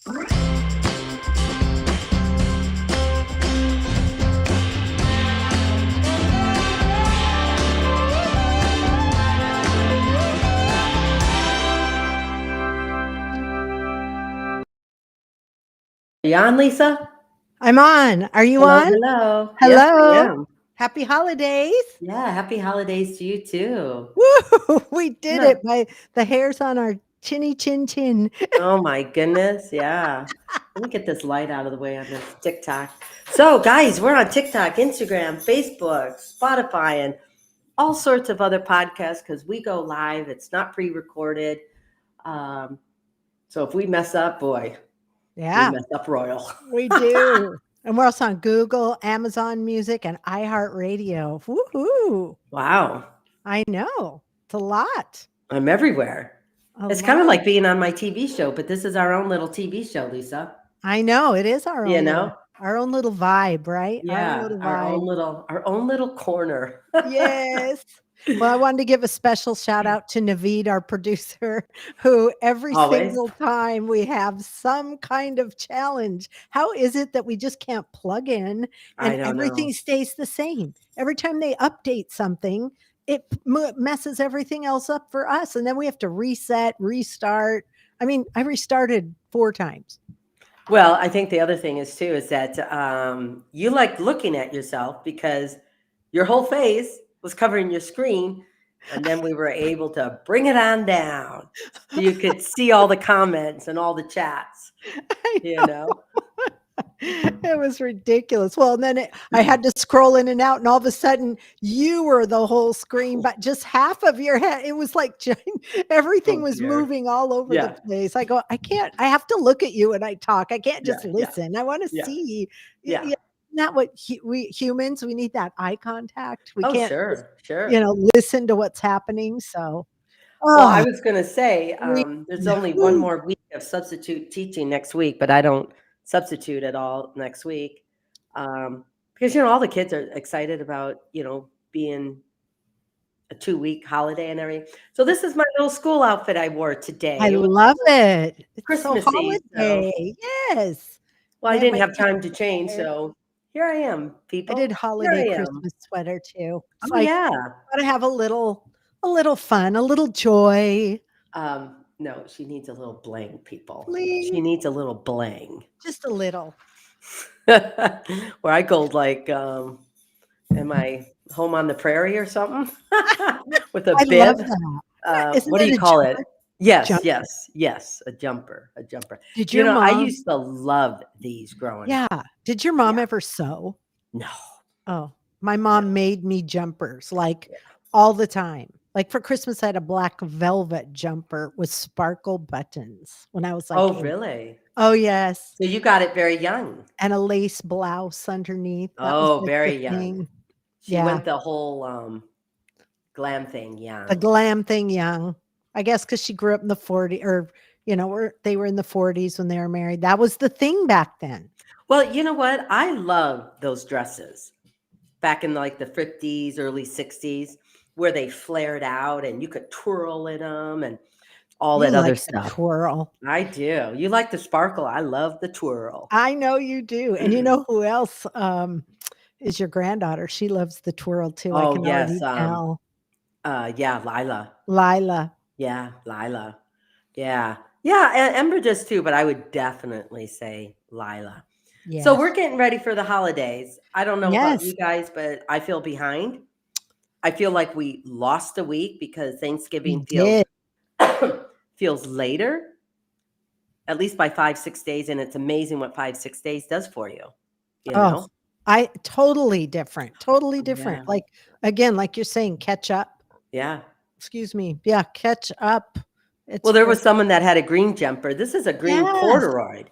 Are you on, Lisa? I'm on. Are you Hello, on? hello. Yes, I Hello. am. Happy holidays. Yeah, happy holidays to you too. Woo! We did No. it by the hairs on our chinny chin chin. Oh my goodness, yeah. Let me get this light out of the way on this TikTok. So, guys, we're on TikTok, Instagram, Facebook, Spotify, and all sorts of other podcasts because we go live. It's not pre-recorded. Um, so if we mess up, boy, we Yeah, mess up royal. we do. And we're also on Google, Amazon Music, and iHeartRadio. Woohoo! Wow, I know. It's a lot. I'm everywhere. A It's kind of lot. like being on my TV show, but this is our own little TV show, Lisa. I know. It is You know? our own little vibe, right? Our own Yeah, little vibe. our own little corner. Yes. Well, I wanted to give a special shout out to Naveed, our producer, who every Always. single time we have some kind of challenge, how is it that we just can't plug in I and don't know. everything stays the same? Every time they update something, it messes everything else up for us. And then we have to reset, restart. I mean, I restarted 4 times. Well, I think the other thing is too is that you like looking at yourself because your whole face was covering your screen, and then we were able to bring it on down so you could see all the comments and all the chats. I You know. It was ridiculous. Well, and then I had to scroll in and out, and all of a sudden, you were the whole screen, but just half of your head. It was like everything Oh was dear. moving all over the Yeah. place. I go, I can't. I have to look at you when I talk. I can't Yeah. just Yeah. listen. I want to Yeah. see. Yeah. Not what we humans. We need that eye contact. We Oh, can't just, sure. Sure. listen to what's happening. So, Well, I oh, was going to say we. there's only one more week of substitute teaching next week, but I don't substitute at all next week because all the kids are excited about being a 2-week holiday and everything. So this is my little school outfit I wore today. I It was love it. It's so Christmassy, so holiday. Yes. well, I I have didn't my have time to Christmas change, sweater. so here I am, I did people. Here holiday I am. Christmas sweater too. It's Oh like, yeah. gotta have a little fun, a little joy. No, she needs a little bling, people. She Bling, needs a little bling. just a little. Where I go like, am I home on the prairie or something? With a I love bib. that. Isn't What do it you a call it? jumper? Yes, Jumper. yes, yes. A jumper, a jumper. Did your I mom used to love these growing Yeah. up. Did your mom Yeah. ever sew? No, Oh, my no. mom made me jumpers, like, Yeah. all the time. Like, for Christmas, I had a black velvet jumper with sparkle buttons when I was, like, Oh, 8. really? Oh, yes. So you got it very young. And a lace blouse underneath. That was, Oh, like, the very young. thing. She Yeah. went the whole glam thing The young. glam thing young. I guess because she grew up in the 40 or, they were in the 40s when they were married. That was the thing back then. Well, you know what? I love those dresses back in like the 50s, early 60s, where they flared out and you could twirl in them and all You that other like the stuff. twirl. I do. You like the sparkle. I love the twirl. I know you do. And you know who else, is your granddaughter? She loves the twirl too. I Oh, can yes. already tell. Yeah, Lila. Lila. Yeah, Lila. Yeah. Yeah, Ember does too, but I would definitely say Lila. So we're Yes. getting ready for the holidays. I don't know about you Yes. guys, but I feel behind. I feel like we lost a week because We Thanksgiving feels did. feels later, at least by 5, 6 days, and it's amazing what 5, 6 days does for you. You Oh, know? I totally different. Totally Yeah. different. Like, again, like you're saying, catch up. Yeah. Excuse me. Yeah, catch up. It's Well, there was just someone that had a green jumper. This is a green yes. corduroy.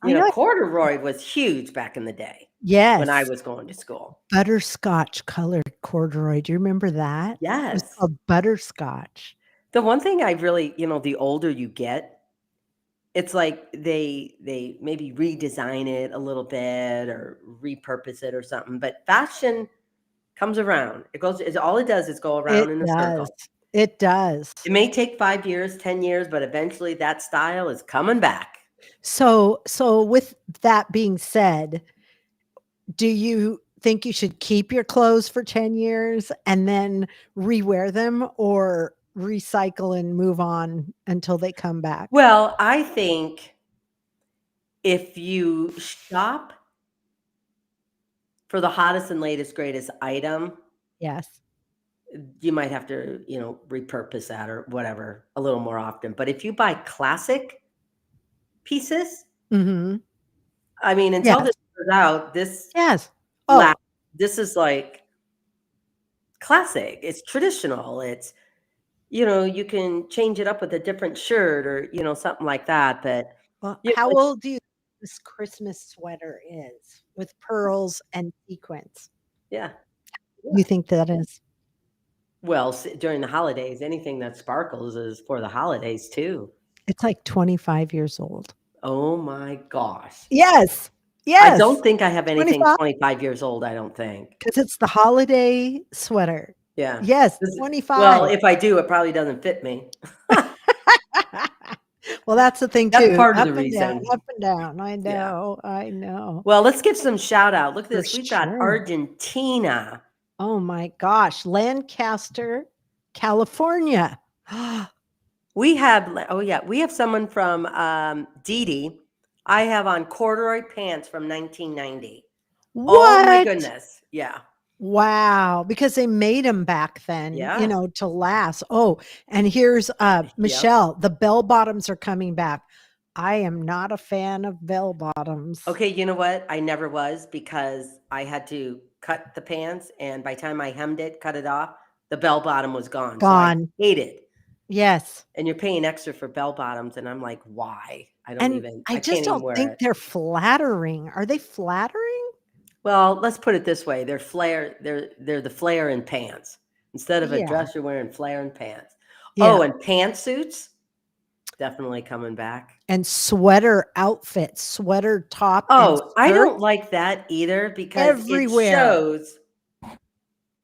I know. Corduroy was huge back in the day when I Yes. was going to school. Butterscotch colored corduroy. Do you remember that? It was Yes. called butterscotch. The one thing I really, the older you get, it's like they maybe redesign it a little bit or repurpose it or something. But fashion comes around. All it does is go around It in a does. circle. It does. It may take 5 years, 10 years, but eventually that style is coming back. So with that being said, do you think you should keep your clothes for 10 years and then rewear them, or recycle and move on until they come back? Well, I think if you shop for the hottest and latest, greatest item, Yes. you might have to, repurpose that or whatever a little more often. But if you buy classic pieces, Mhm. I mean, until Yes. this goes out, this Yes. la Oh, this is like classic. It's traditional. It's, you can change it up with a different shirt or, something like that. But well, you how know, old do you think this Christmas sweater is with pearls and sequins? yeah. You think that is? Well, during the holidays, anything that sparkles is for the holidays too. It's like 25 years old. Oh my gosh. Yes. I Yes. don't think I have anything 25, 25 years old, I don't think. because it's the holiday sweater. Yeah. Yes, Well, 25. if I do, it probably doesn't fit me. Well, that's the thing That's too. part of Up the and down, reason. up and down. I Yeah. know, I know. Well, let's give some shout out. Look at For this. We've got sure. Argentina. Oh my gosh, Lancaster, California. We have someone from Dee Dee. I have on corduroy pants from 1990. Oh my What? goodness. Yeah. Wow, because they made them back then, Yeah. to last. Oh, and here's Yep. Michelle, the bell bottoms are coming back. I am not a fan of bell bottoms. Okay, you know what? I never was because I had to cut the pants, and by the time I hemmed it, cut it off, the bell bottom was gone. So I Gone. hate it. Yes. And you're paying extra for bell bottoms, and I'm like, why? And I I just can't even don't wear think it. they're flattering. Are they flattering? Well, let's put it this way: they're the flare in pants. Instead of a Yeah. dress, you're wearing flare in pants. Yeah. Oh, and pantsuits definitely coming back. And sweater outfits, sweater top and Oh, I skirt don't like that either because it everywhere. shows you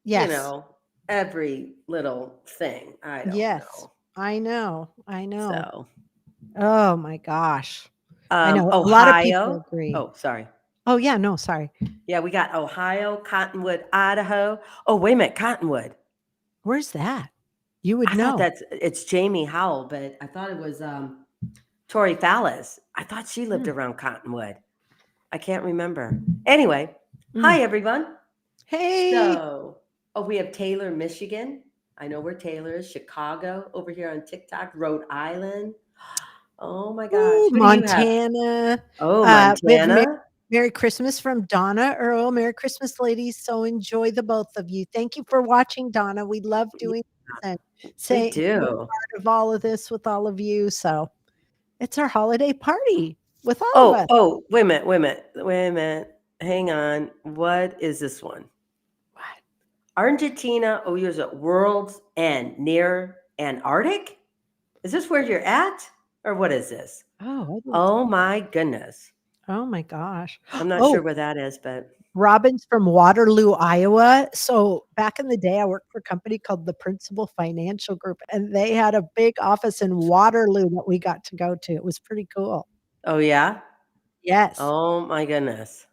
Yes. know, every little thing. I don't Yes. know. I know. I know. So, Oh my gosh. I know a lot of people Ohio. agree. Oh, sorry. Oh yeah, no, sorry. Yeah, we got Ohio, Cottonwood, Idaho. Oh, wait a minute, Cottonwood. Where's that? You would I thought know. it's Jamie Howell, but I thought it was Tori Fallis. I thought she lived Mm, around Cottonwood. I can't remember. Anyway, mm. hi everyone. Hey. So, we have Taylor, Michigan. I know where Taylor is. Chicago over here on TikTok. Rhode Island. Oh my gosh. Ooh, Who do you have? Montana. Oh, We have Montana. Merry Christmas from Donna Earl. Merry Christmas, ladies. So enjoy the both of you. Thank you for watching, Donna. We love Yeah, doing this and we being a do. part of all of this with all of you. So it's our holiday party with all of us. Wait a minute, wait a minute, wait a minute. Hang on. What is this one? What? Argentina. Oh, yours at World's End near Antarctic? Is this where you're at? Or what is this? Oh, I didn't. Oh my goodness. Oh my gosh. I'm not Oh, sure where that is, but Robin's from Waterloo, Iowa. So back in the day, I worked for a company called the Principal Financial Group, and they had a big office in Waterloo that we got to go to. It was pretty cool. oh yeah. Yes, Oh my goodness.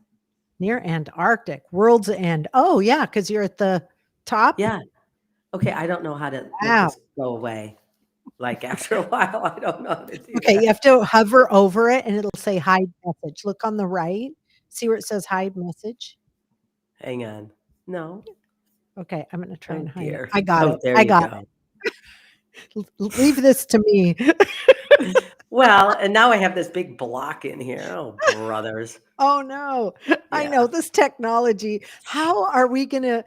near Antarctic, World's End. Oh yeah, because you're at the top. Yeah. Okay, I don't know how to make Wow. this go away. Like after a while, I don't know how to do Okay, that. you have to hover over it, and it'll say hide message. Look on the right. See where it says hide message. Hang on. No. Okay, I'm gonna try Oh and hide it. dear. I got Oh, it. there I you got go. it. Leave this to me. Well, and now I have this big block in here. Oh, brothers. Oh no. I know Yeah. this technology. How are we gonna,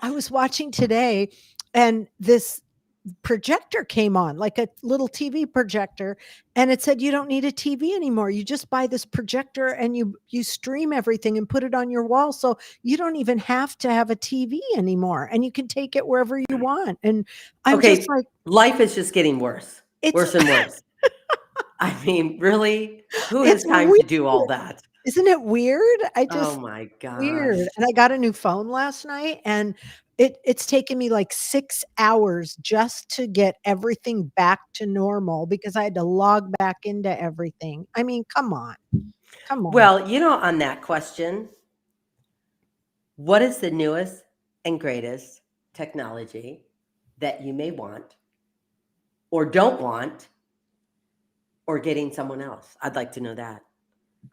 I was watching today and this projector came on, like a little TV projector, and it said you don't need a TV anymore. You just buy this projector and you stream everything and put it on your wall. So you don't even have to have a TV anymore and you can take it wherever you want. And I'm just Okay, like, life is just getting worse. it's Worse and worse. I mean, really? Who has it's time weird. to do all that? Isn't it weird? I Oh just my weird. gosh. And I got a new phone last night, and it's taken me like 6 hours just to get everything back to normal because I had to log back into everything. I mean, come on. Come on. Well, on that question, what is the newest and greatest technology that you may want or don't want or getting someone else? I'd like to know that.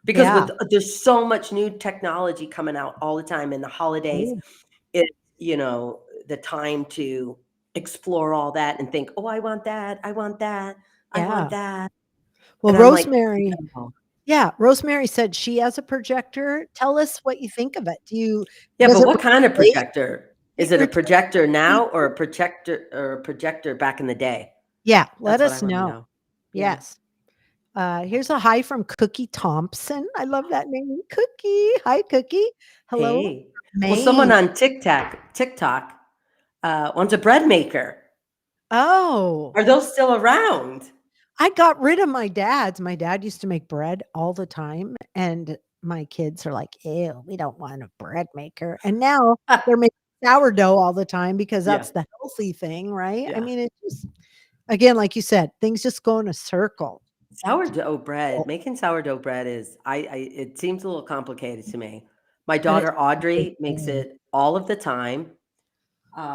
Because Yeah. with there's so much new technology coming out all the time in the holidays, Oh, it's, the time to explore all that and think, "Oh, I want that. I want that. I want yeah. that." Well, And I'm like, Rosemary "No." yeah, Rosemary said she has a projector. Tell us what you think of it. Yeah, Does but it what kind of replace projector? it Is it a projector replaces now or a projector back in the day? Yeah, let That's what I us wanna know. know. Yeah. Yes. Here's a hi from Cookie Thompson. I love that name, Cookie. Hi, Cookie. Hello, Hey. Well, someone Maine. on TikTok, wants a bread maker. Oh, Are those still around? I got rid of my dad's. My dad used to make bread all the time, and my kids are like, "Ew, we don't want a bread maker." And now they're making sourdough all the time because Yeah, that's the healthy thing, right? I yeah. mean, it just again, like you said, things just go in a circle. Sourdough bread, making sourdough bread is it seems a little complicated to me. My But it's daughter so Audrey makes good. it all of the time.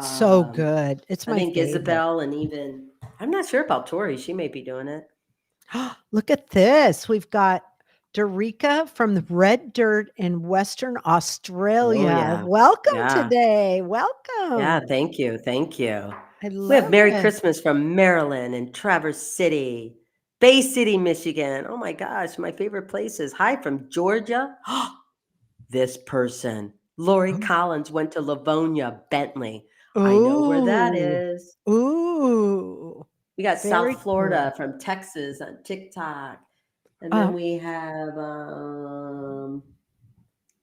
So Um, good. It's I my think favorite. Isabel and even I'm not sure about Tori, she may be doing it. Look at this. We've got Dorica from the Red Dirt in Western Oh, Australia. yeah. Welcome Yeah. today. Yeah, Welcome. thank you, thank you. I We have love Merry it. Christmas from Maryland and Traverse City, Bay City, Michigan. Oh my gosh, my favorite places. Hi from Georgia. This person, Lori Collins, went to Livonia, Bentley. I know where that Ooh. is. Ooh. We got Very South cool. Florida from Texas on TikTok. And Uh, then we have,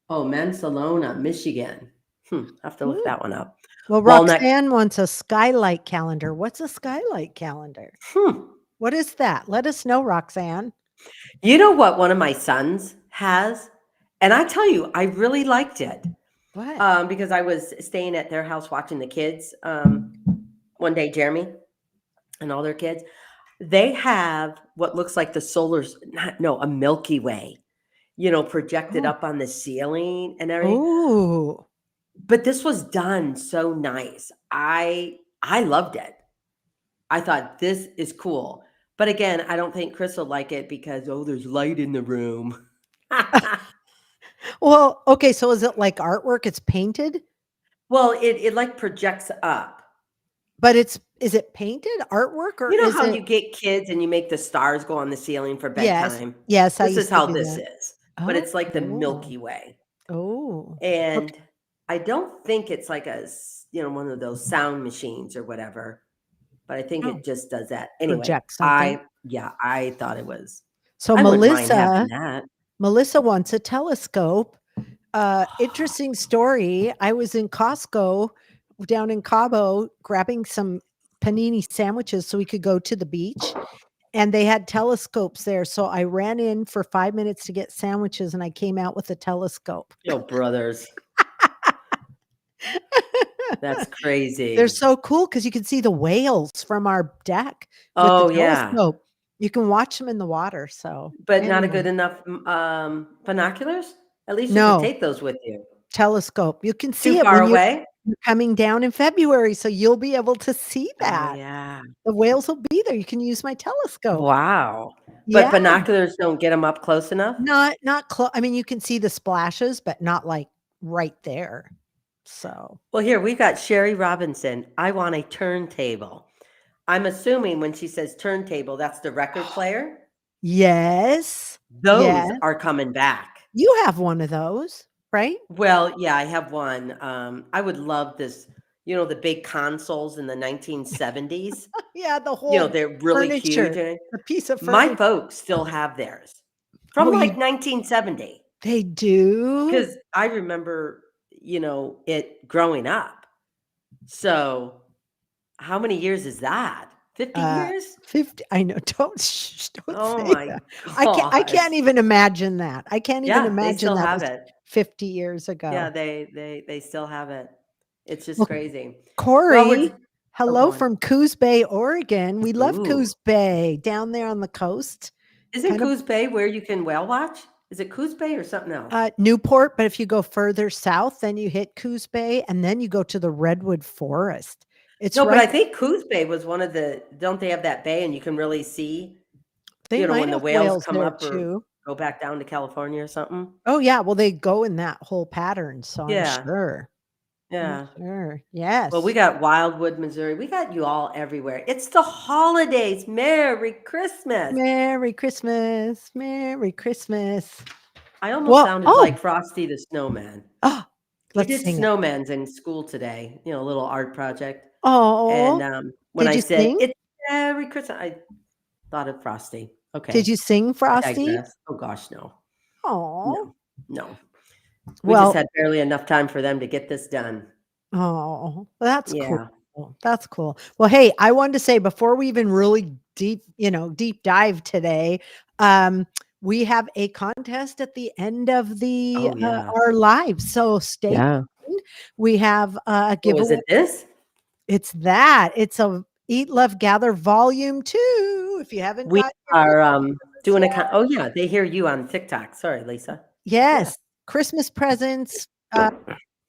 Mansalona, Michigan. I have to look ooh. that one up. Well, Walnut. Roxanne wants a skylight calendar. What's a skylight calendar? Hmm. What is that? Let us know, Roxanne. You know what one of my sons has? And I tell you, I really liked it, What? because I was staying at their house watching the kids, one day, Jeremy and all their kids. They have what looks like the a Milky Way, projected Oh. up on the ceiling and everything. Ooh. But this was done so nice. I loved it. I thought this is cool. But again, I don't think Chris will like it because there's light in the room. Well, okay, so is it like artwork? It's painted? Well, it like projects up. But is it painted artwork or You know is how it you get kids and you make the stars go on the ceiling for Yes. bedtime? Yes, I This is used to how do this that. is, but Oh, it's like the cool. Milky Way. Oh, okay. And I don't think it's like one of those sound machines or whatever, but I think Oh, it just does that. Anyway, project something. yeah, I thought it was So I wouldn't mind having Melissa that. Melissa wants a telescope. Interesting story. I was in Costco down in Cabo grabbing some panini sandwiches so we could go to the beach, and they had telescopes there, so I ran in for 5 minutes to get sandwiches, and I came out with a telescope. Yo, brothers, that's They're crazy. so cool because you can see the whales from our deck with the Oh, yeah, telescope. You can watch them in the water, so but not a anyway. good enough, binoculars? At least you could No, take those with you. telescope. You can Too see it far when away? you're coming down in February, so you'll be able to see Oh, that. yeah. The whales will be there. You can use my telescope. Wow. But Yeah, binoculars don't get them up close enough? not close. I mean, you can see the splashes, but not, like, right there. So Well, here, we've got Sherry Robinson. I want a turntable. I'm assuming when she says turntable, that's the record player? Yes. Those Yeah. are coming back. You have one of those, right? Well, yeah, I have one. I would love this, the big consoles in the 1970s. Yeah, the whole They're really huge. furniture, And the piece of my furniture. folks still have theirs from Oh, like you 1970 they do? because I remember, it growing up. So how many years is that? 50 years? 50. I know. Don't Oh say my that. I gosh. can't even imagine that. I can't even Yeah, they imagine still that have was it. 50 years Yeah, ago. they still have it. It's just Well, crazy. Well, Corey, oh, go hello on. from Coos Bay, Oregon. We love Ooh. Coos Bay down there on the coast. Isn't Kind of Coos Bay where you can whale watch? Is it Coos Bay or something else? Newport, but if you go further south, then you hit Coos Bay and then you go to the Redwood Forest. It's No, but I right. think Coos Bay was one of the, don't they have that bay and you can really see, They might when the have whales whales come there up or too. go back down to California or something? Oh yeah, well they go in that whole pattern, so I'm Yeah, sure. I'm yeah. sure. Well, we Yes. got Wildwood, Missouri. We got you all everywhere. It's the holidays. Merry Christmas. Merry Christmas. Merry Christmas. I almost Well, sounded like Frosty the Snowman. oh, We let's did sing it. snowmans in school today, a little art project. And Oh, when did I you said, sing? "It's Merry Christmas," I thought of Frosty. Did Okay, you sing, I Frosty? digress. Oh gosh, no. Oh, No, no. We just well, had barely enough time for them to get this done. oh, that's cool. Yeah. That's cool. Well, hey, I wanted to say before we even really deep dive today, um, we have a contest at the end of the Oh, yeah. our live. So stay Yeah. tuned. We have a Oh, is giveaway. it this? It's that. It's a Eat, Love, Gather Volume 2. If you haven't We got your are, Christmas doing yet. a oh, yeah, they hear you on TikTok. Sorry, Lisa. Yeah. Yes, Christmas presents.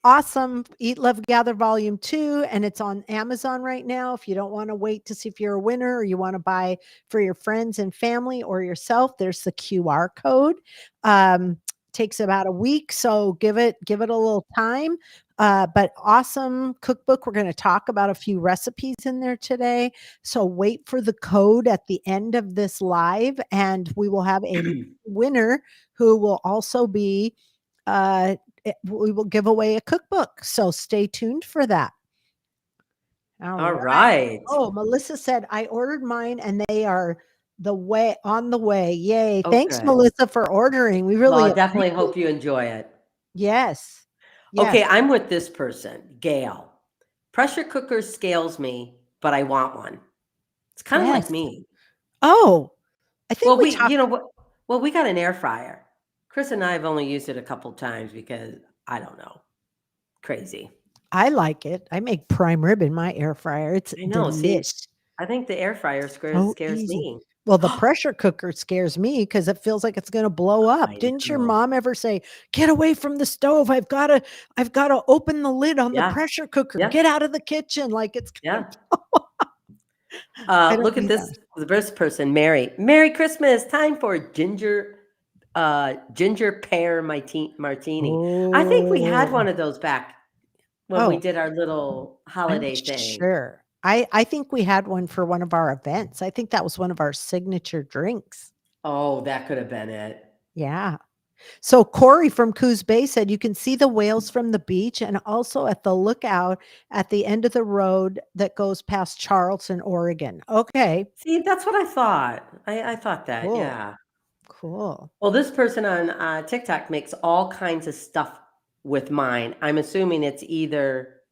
Awesome. Eat, Love, Gather Volume 2, and it's on Amazon right now. If you don't want to wait to see if you're a winner or you want to buy for your friends and family or yourself, there's the QR code. Um, Takes about a week, so give it a little time. But awesome cookbook. We're going to talk about a few recipes in there today. So wait for the code at the end of this live, and we will have a winner who will also be we will give away a cookbook. So stay tuned for that. All All right. right. Oh, Melissa said I ordered mine and they are on the way. Yay. Oh, Thanks, good. Melissa, for ordering. We Well, really I definitely appreciate hope you it. enjoy it. Yes. Yes. Okay, I'm with this person, Gail. Pressure cooker scales me, but I want one. It's kind of like Yes. me. Oh, I think Well, we we, talked. what? Well, we got an air fryer. Chris and I have only used it a couple times because I don't know, crazy. I like it. I make prime rib in my air fryer. It's I know. See, delish. I think the air fryer So scares easy. me. Well, the pressure cooker scares me because it feels like it's going to blow up. I Didn't your know. mom ever say, "Get away from the stove. I've got to open the lid on the Yeah, pressure cooker. yeah, Get out of the kitchen like it's going yeah. to." I don't Look at do this. that. The first person, Mary. Merry Christmas. Time for ginger pear martini. I think we had Oh. one of those back when we Oh, did our little I'm holiday thing. sure. I think we had one for one of our events. I think that was one of our signature drinks. Oh, that could have been it. Yeah. So Corey from Coos Bay said you can see the whales from the beach and also at the lookout at the end of the road that goes past Charleston, Oregon. Okay, See, that's what I thought. I thought that, cool, yeah. cool. Well, this person on TikTok makes all kinds of stuff with mine. I'm assuming it's either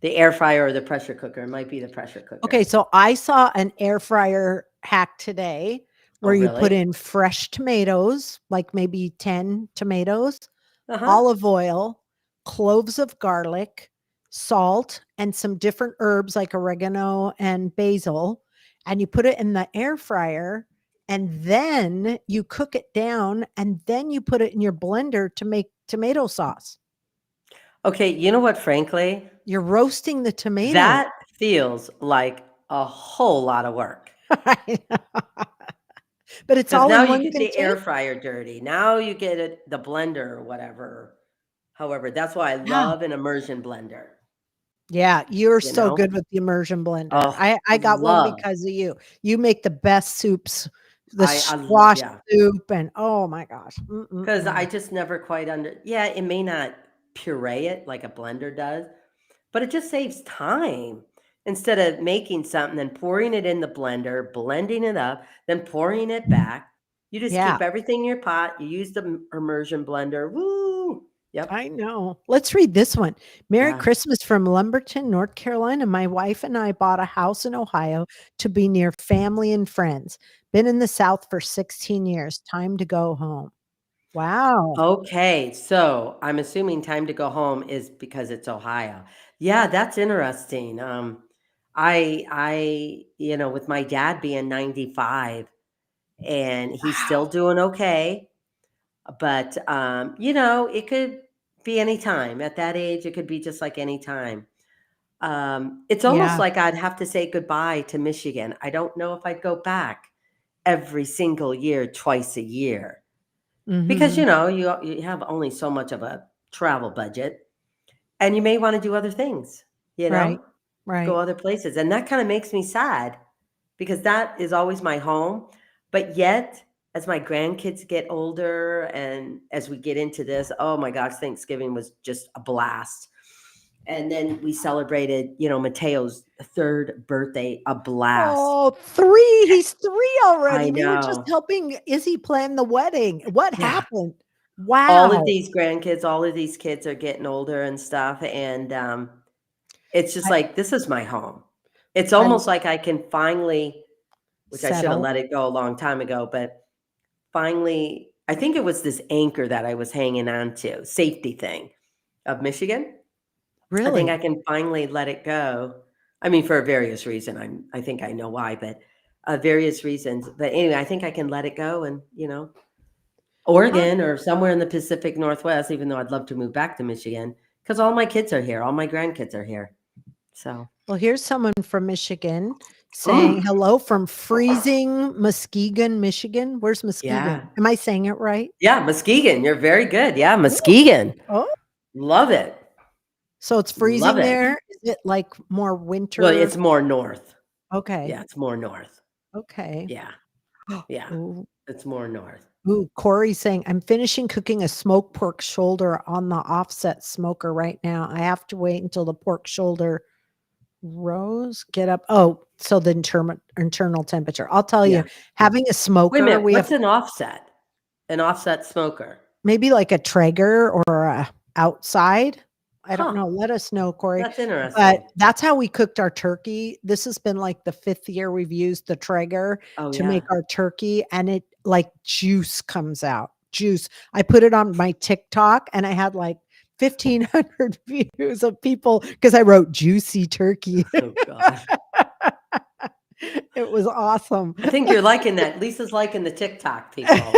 the air fryer or the pressure cooker. It might be the pressure Okay, cooker. so I saw an air fryer hack today Oh, where you put really? in fresh tomatoes, like maybe 10 tomatoes, Uh-huh. olive oil, cloves of garlic, salt, and some different herbs like oregano and basil. And you put it in the air fryer and then you cook it down and then you put it in your blender to make tomato sauce. Okay, you know what, frankly? You're roasting the tomato. That feels like a whole lot of work. But it's Because all now in you one get the container. air fryer dirty. Now you get it the blender or whatever. However, that's why I Yeah. love an immersion blender, Yeah, you're you so know? good with the immersion blender. Oh, I got one love. because of you. You make the best soups, the squash Yeah. soup, and oh my gosh. Because I Mm-mm-mm. just never quite yeah, it may not puree it like a blender does, but it just saves time. Instead of making something, then pouring it in the blender, blending it up, then pouring it back, you just Yeah. keep everything in your pot. You use the immersion blender. Woo! Yep. I know. Let's read this one. Merry Yeah. Christmas from Lumberton, North Carolina. My wife and I bought a house in Ohio to be near family and friends. Been in the South for 16 years. Time to go home. Wow. Okay, so I'm assuming time to go home is because it's Ohio. Yeah, that's interesting. With my dad being 95 and he's still Wow. doing okay, but it could be any time. At that age, it could be just like any time. It's almost Yeah. like I'd have to say goodbye to Michigan. I don't know if I'd go back every single year, twice a year. Because, Mhm. you have only so much of a travel budget, and you may wanna do other things, you know? Right. Go Right. other places, and that kinda makes me sad because that is always my home, but yet, as my grandkids get older and as we get into this, oh my gosh, Thanksgiving was just a blast, and then we celebrated, Mateo's 3rd birthday, a blast. Oh, 3. He's 3 I already. We were just know. helping Izzy plan the wedding. What Yeah. happened? All of Wow. these grandkids, all of these kids are getting older and stuff, and, it's just I like, this is my home. It's I almost like I can finally, which I should have settle. let it go a long time ago, but finally I think it was this anchor that I was hanging on to, safety thing of Michigan. I think I Really? can finally let it go. I mean, for various reason, I think I know why, but, various reasons, but anyway, I think I can let it go and, Huh. Oregon or somewhere in the Pacific Northwest, even though I'd love to move back to Michigan, because all my kids are here, all my grandkids are here. So Well, here's someone from Michigan saying Mm, hello from freezing Muskegon, Michigan. Where's yeah. Muskegon? Am I saying it right? Yeah, Muskegon, you're very good. Yeah, Oh, Muskegon. oh, Love it. so it's Love freezing it. there? Is it like more Well, winter? it's more north. Okay. Yeah, it's more north. Okay. Yeah, yeah, Ooh, it's more north. ooh, Corey's saying, I'm finishing cooking a smoked pork shoulder on the offset smoker right now. I have to wait until the pork shoulder rose, get up. Oh, so the internal temperature. I'll tell you, Yeah. having a Wait a smoker, minute, we have what's an offset? An offset smoker? maybe like a Traeger or a outside. I don't Huh, know. Let us know, Corey. that's But interesting. that's how we cooked our turkey. This has been like the 5th year we've used the Traeger Oh, to make yeah. our turkey, and it like juice comes out. Juice. I put it on my TikTok and I had like 1,500 views of people because I wrote juicy turkey. Oh, god. It was awesome. I think you're liking that. Lisa's liking the TikTok people.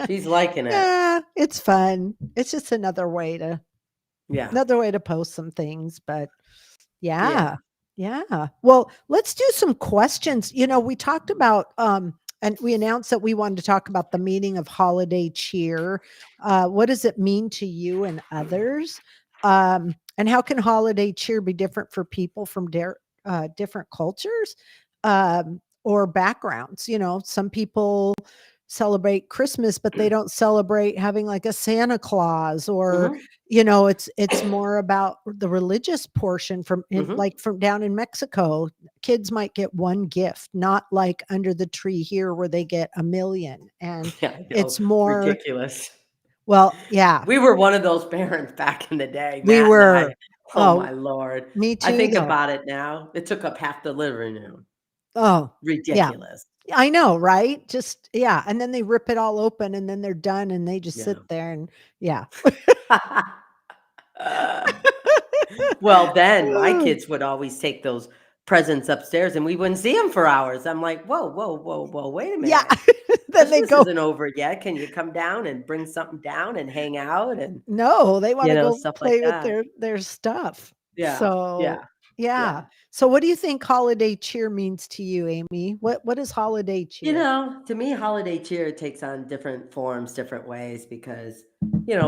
She's liking it. Yeah, it's fun. It's just Yeah, another way to post some things, but yeah. yeah. Yeah. Well, let's do some questions. We talked about and we announced that we wanted to talk about the meaning of holiday cheer. What does it mean to you and others? And how can holiday cheer be different for people from different cultures or backgrounds? Some people celebrate Christmas, but they don't celebrate having like a Santa Claus, or Mhm, it's more about the religious portion from in, mhm. like from down in Mexico. Kids might get one gift, not like under the tree here where they get a million. And Yeah, I know, it's more, ridiculous. well, yeah, We were one of those parents back in the day, we Matt and were, I. Oh oh, my lord. me I too, think though. about it now. It took up half the living room. Oh, yeah, Ridiculous. I know, right? Just, yeah. And then they rip it all open and then they're done and they just Yeah. sit there and, yeah. Well, then my kids would always take those presents upstairs and we wouldn't see them for hours. I'm like, "Whoa, whoa, whoa, whoa, wait a Yeah. minute. Then they Christmas go, isn't over yet. Can you come down and bring something down and hang out?" And, no, they wanna go stuff like play with that. their stuff. Yeah, So, yeah, yeah. yeah. So what do you think holiday cheer means to you, Amy? What is holiday cheer? To me, holiday cheer takes on different forms, different ways because,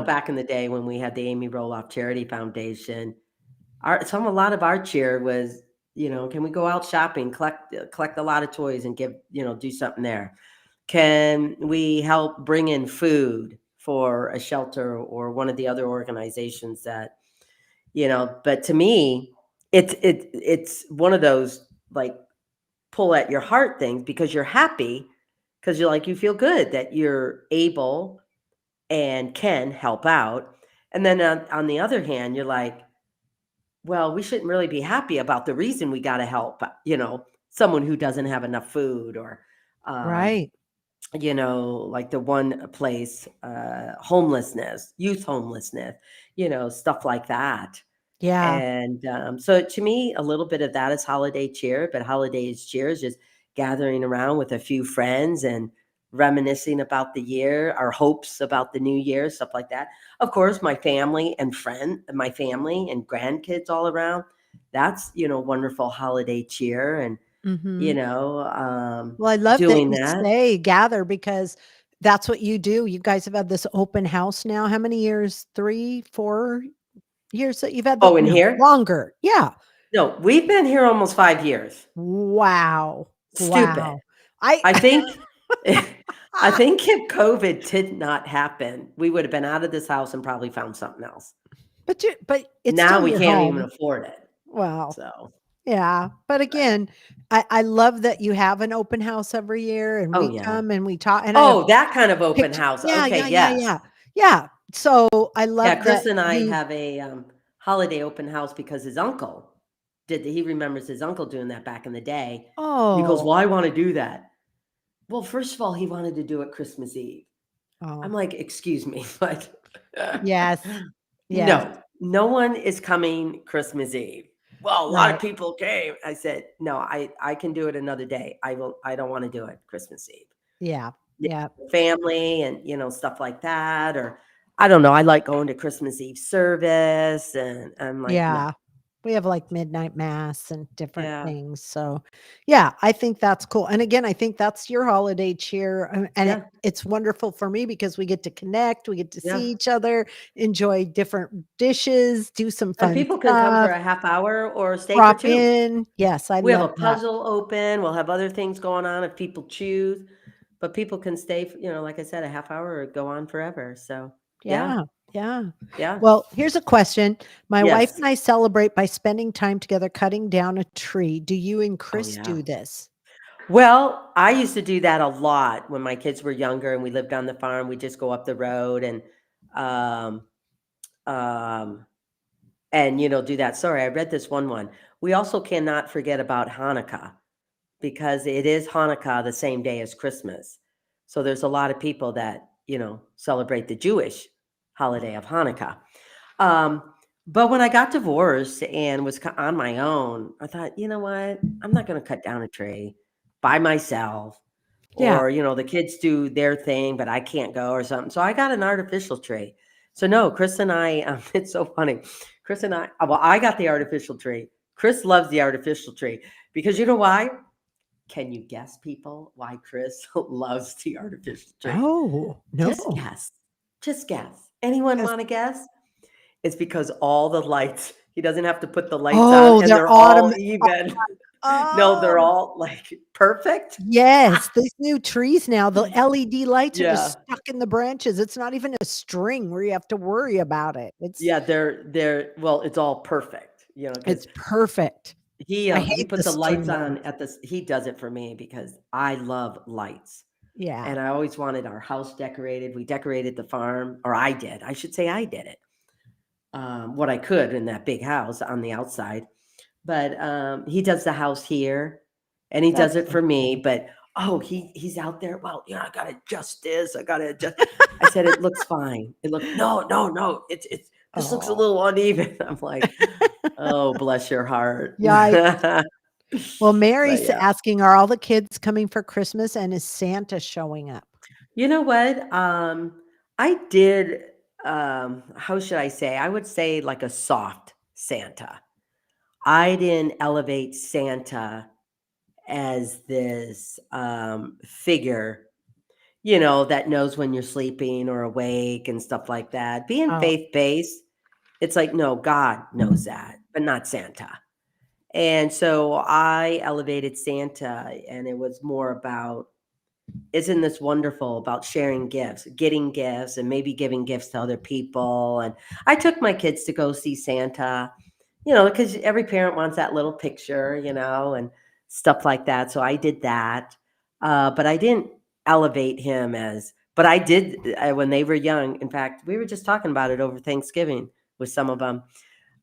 back in the day when we had the Amy Roloff Charity Foundation, a lot of our cheer was, can we go out shopping, collect a lot of toys and give, do something there? Can we help bring in food for a shelter or one of the other organizations that, but to me, it's one of those like pull at your heart things because you're happy because you feel good that you're able and can help out. And then on the other hand, you're like, well, we shouldn't really be happy about the reason we got to help, someone who doesn't have enough food or, um, Right. like the one place, homelessness, youth homelessness, stuff like that. Yeah. And so to me, a little bit of that is holiday cheer, but holidays cheer is just gathering around with a few friends and reminiscing about the year, our hopes about the new year, stuff like that. Of course, my family and grandkids all around. That's, wonderful holiday cheer and, Hmm. you know, um, Well, I love that doing you that. say gather because that's what you do. You guys have had this open house now. How many years? 3, 4 years that you've had the Oh, and no, here? longer. Yeah. No, we've been here almost 5 years. Wow. Stupid. Wow. I I think I think if COVID did not happen, we would have been out of this house and probably found something else. but it's Now still we your can't even home. afford it. Well, So, yeah. But but again, I love that you have an open house every year and oh, we yeah. come and we talk and I have Oh, that kind of open pictures. house. Yeah, Okay, yeah, yeah, yes. yeah. Yeah. So I Yeah, love Chris that and I you have a, holiday open house because his uncle he remembers his uncle doing that back in the day, and he goes, oh, "Well, I wanna do that." Well, first of all, he wanted to do it Christmas Eve. I'm oh, like, "Excuse me, but yes. Yes. no, no one is coming Christmas Eve." "Well, a lot of Right. people came." I said, "No, I can do it another day. I don't wanna do it Christmas Eve." Yeah. Yeah, Yeah. family and, stuff like that, or I don't know, I like going to Christmas Eve service, and I'm like, "No." Yeah. We have like midnight mass and different Yeah, things. So, yeah, I think that's cool. And again, I think that's your holiday cheer. And yeah, it's wonderful for me because we get to connect, we get to yeah, see each other, enjoy different dishes, do some and fun people can come for stuff, a half hour or stay for drop 2. in. Yes, I We have love a that. puzzle open, we'll have other things going on if people choose, but people can stay f like I said, a half hour or go on forever, so, yeah, Yeah. Yeah. yeah, Well, here's a question. My wife yes. and I celebrate by spending time together cutting down a tree. Do you and Oh, Chris yeah. do this? Well, I used to do that a lot when my kids were younger and we lived on the farm, we'd just go up the road um, um, do that. Sorry, I read this one. We also cannot forget about Hanukkah because it is Hanukkah the same day as Christmas. So there's a lot of people that, celebrate the Jewish holiday of Hanukkah. Um, but when I got divorced and was on my own, I thought, you know what? I'm not going to cut down a tree by myself. Yeah. Or, the kids do their thing, but I can't go or something. So I got an artificial tree. So no, Chris and I, it's so funny. Chris and I, well, I got the artificial tree. Chris loves the artificial tree because you know why? Can you guess, people, why Chris loves the artificial tree? Oh, Just no. guess. Just guess. Anyone 'Cause want to guess? It's because all the lights, he doesn't have to put the lights on oh, and they're they're all autumn even. No, they're oh, all like perfect. yes, these new trees now, the LED lights are just Yeah. stuck in the branches. It's not even a string where you have to worry about it. Yeah, they're well, it's all perfect, because It's perfect. I he hate put the the string lights on ones. at this he does it for me because I love lights, Yeah. and I always wanted our house decorated. We decorated the farm, or I did. I should say I did it. What I could in that big house on the outside. But, he does the house here, and he does That's it cool. for me, but, oh, he's out there, "Well, I gotta adjust this, I gotta adjust." I said, "It looks fine." It look "No, no, no, it's this looks a Oh, little uneven." I'm like, "Oh, bless your heart." yikes. Well, But, Mary's yeah. asking, are all the kids coming for Christmas and is Santa showing up? You know what? I did, how should I say? I would say like a soft Santa. I didn't elevate Santa as this figure, that knows when you're sleeping or awake and stuff like that. Being Oh, faith based, it's like, no, God knows that, but not Santa. And so I elevated Santa, and it was more about, isn't this wonderful about sharing gifts, getting gifts, and maybe giving gifts to other people. And I took my kids to go see Santa, because every parent wants that little picture, and stuff like that. So I did that. But I didn't elevate him as But I did when they were young. In fact, we were just talking about it over Thanksgiving with some of them.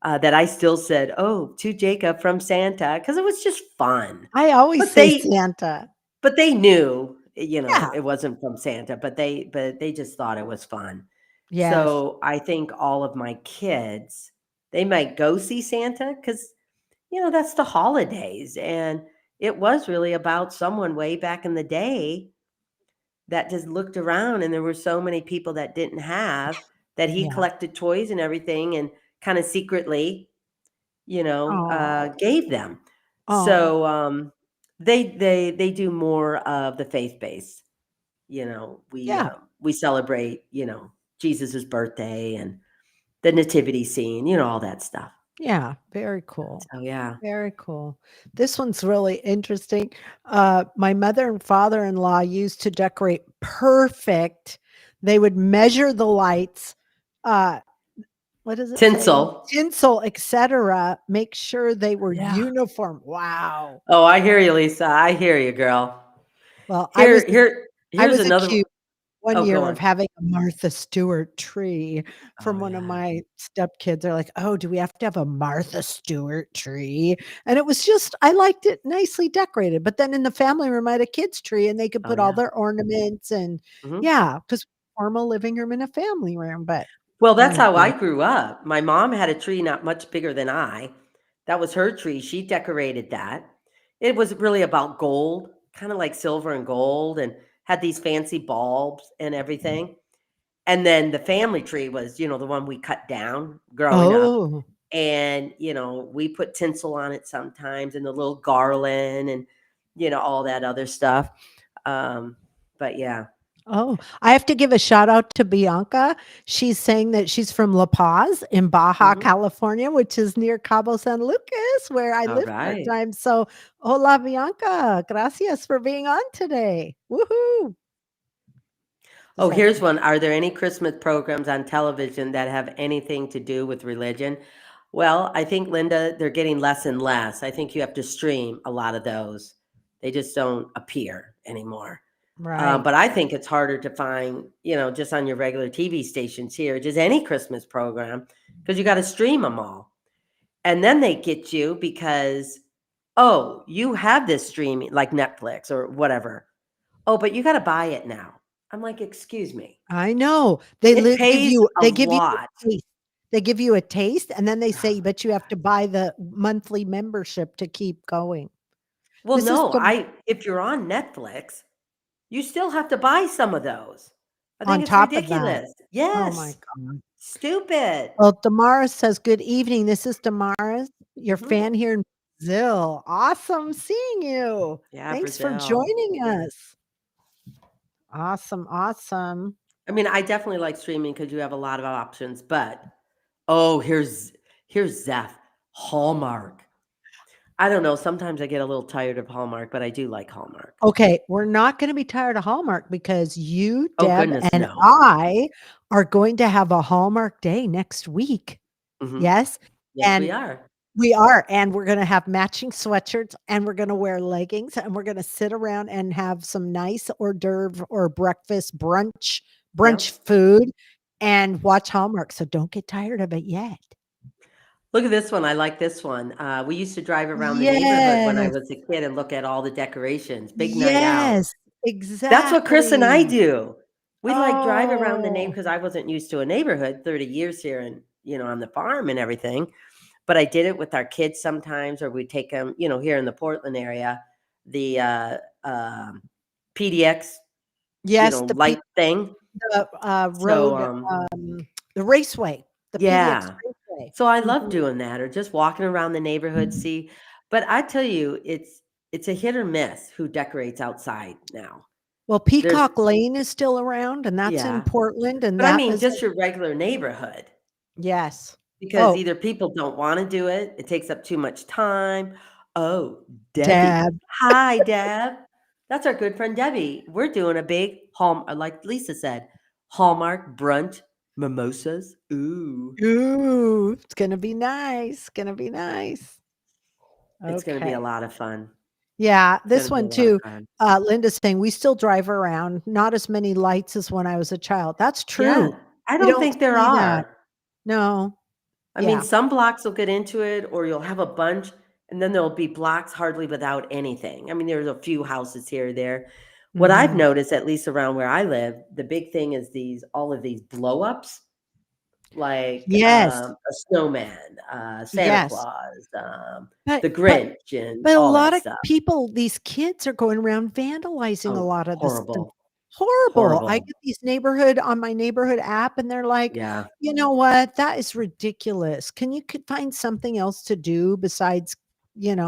That I still said, "Oh, to Jacob from Santa," because it was just fun. I always But say they Santa. but they knew, Yeah. it wasn't from Santa, but they just thought it was fun. Yes. So I think all of my kids, they might go see Santa because that's the holidays, and it was really about someone way back in the day that just looked around, and there were so many people that didn't have, that he Yeah. collected toys and everything and kind of secretly, Oh. gave them. Oh. So they do more of the faith base. Yeah. We celebrate, Jesus's birthday and the nativity scene, all that stuff. Yeah. Very cool. So yeah. Very cool. This one's really interesting. My mother and father-in-law used to decorate perfect. They would measure the lights. Uh, what does it say? Tinsel. Tinsel, etc. Make sure they were Yeah. uniform. Wow. Oh, I hear you, Lisa. I hear you, girl. Well, Here, here, I here's was another. accused one Oh, go year of on. having a Martha Stewart tree from Oh one of yeah. my stepkids. They're like, "Oh, do we have to have a Martha Stewart tree?" And it was just I liked it nicely decorated, but then in the family room, I had a kids tree and they could Oh put all yeah. their ornaments and Hmm. yeah, because formal living room and a family room, but Well, that's how I anyway. grew up. My mom had a tree not much bigger than I. That was her tree. She decorated that. It was really about gold, kind of like silver and gold, and had these fancy bulbs and everything. And then the family tree was, the one we cut down growing up. Oh, And, we put tinsel on it sometimes and the little garland and, all that other stuff. Um, but yeah. oh, I have to give a shout out to Bianca. She's saying that she's from La Paz in Baja, Hmm. California, which is near Cabo San Lucas, where I All lived part right. time. So, hola, Bianca. Gracias for being on today. Woohoo. Does Oh, that here's one. Are there any Christmas programs on television that have anything to do with religion? Well, I think, Linda, they're getting less and less. I think you have to stream a lot of those. They just don't appear anymore. right? But I think it's harder to find, just on your regular TV stations here, just any Christmas program, because you got to stream them all. And then they get you because, oh, you have this streaming like Netflix or whatever. Oh, but you got to buy it now. I'm like, excuse me. I know. It pays a They give you lot. a taste. They give you a taste and then they say, but you have to buy the monthly membership to keep going. Well, This is no, the I if you're on Netflix, you still have to buy some of those. I think on it's top of that. ridiculous. Oh my Yes. god. Stupid. Well, Damaris says, "Good evening. This is Damaris, your Mhm. fan here in Brazil. Awesome seeing you. Yeah, Thanks for Brazil. joining us. Awesome, awesome. I mean, I definitely like streaming because you have a lot of options, but oh, here's Zeph. Hallmark. I don't know, sometimes I get a little tired of Hallmark, but I do like Hallmark. Okay, we're not gonna be tired of Hallmark because you, Oh, Deb, goodness, and no. I are going to have a Hallmark day next week. Mhm. Yes, Yes, we and are. we are, and we're gonna have matching sweatshirts, and we're gonna wear leggings, and we're gonna sit around and have some nice hors d'oeuvre or breakfast, brunch Yep. food, and watch Hallmark, so don't get tired of it yet. Look at this one, I like this one. We used to drive around the neighborhood when I Yes, was a kid and look at all the decorations, big night out. yes, That's what Chris and I exactly. do. We like drive around the neighborhood Oh, because I wasn't used to a neighborhood, 30 years here and, on the farm and everything. But I did it with our kids sometimes, or we take them, here in the Portland area, the PDX, yes, light thing. So, road, the raceway, the PDX yeah. raceway. So I love Mhm. doing that, or just walking around the neighborhood, see. But I tell you, it's a hit or miss who decorates outside now. Well, There's Peacock Lane is still around, and that's in Yeah. Portland, and But I that mean is just your regular neighborhood, yes. because Oh, either people don't wanna do it, it takes up too much time. Oh, Debbie. Deb. Hi, Deb. That's our good friend Debbie. We're doing a big like Lisa said, Hallmark brunch mimosas. Ooh, Ooh, it's gonna be nice, gonna be nice. it's gonna be a Okay. lot of fun. Yeah, It's this gonna be a one lot of too, fun. Linda's saying, "We still drive around, not as many lights as when I was a child." That's Yeah, true. I You don't don't think there see that. are. No. I mean, Yeah. some blocks will get into it, or you'll have a bunch, and then there'll be blocks hardly without anything. I mean, there's a few houses here or there. What I've Mhm. noticed, at least around where I live, the big thing is all of these blow ups, like Yes. a snowman, Santa Yes. Claus, But the but Grinch, and but a all that lot of stuff. people, these kids are going around vandalizing a Oh, lot of this stuff. horrible, Horrible. I horrible. get these neighborhood on my neighborhood app, and they're like, Yeah. "You know what? That is ridiculous. Can you could find something else to do besides, being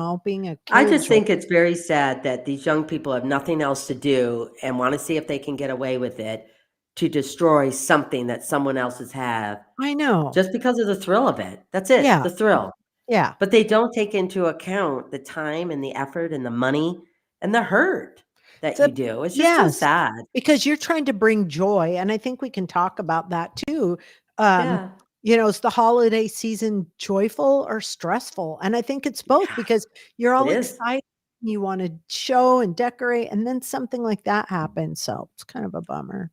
a I just killjoy?" think it's very sad that these young people have nothing else to do and want to see if they can get away with it to destroy something that someone else's have I know. just because of the thrill of it. That's it, Yeah. the thrill. Yeah. But they don't take into account the time and the effort and the money and the hurt that So you do. It's just so yes, sad. because you're trying to bring joy, and I think we can talk about that too. Um, Yeah. is the holiday season joyful or stressful? And I think it's both Yeah, because you're it all is. excited, you wanna show and decorate, and then something like that happens, so it's kind of a bummer.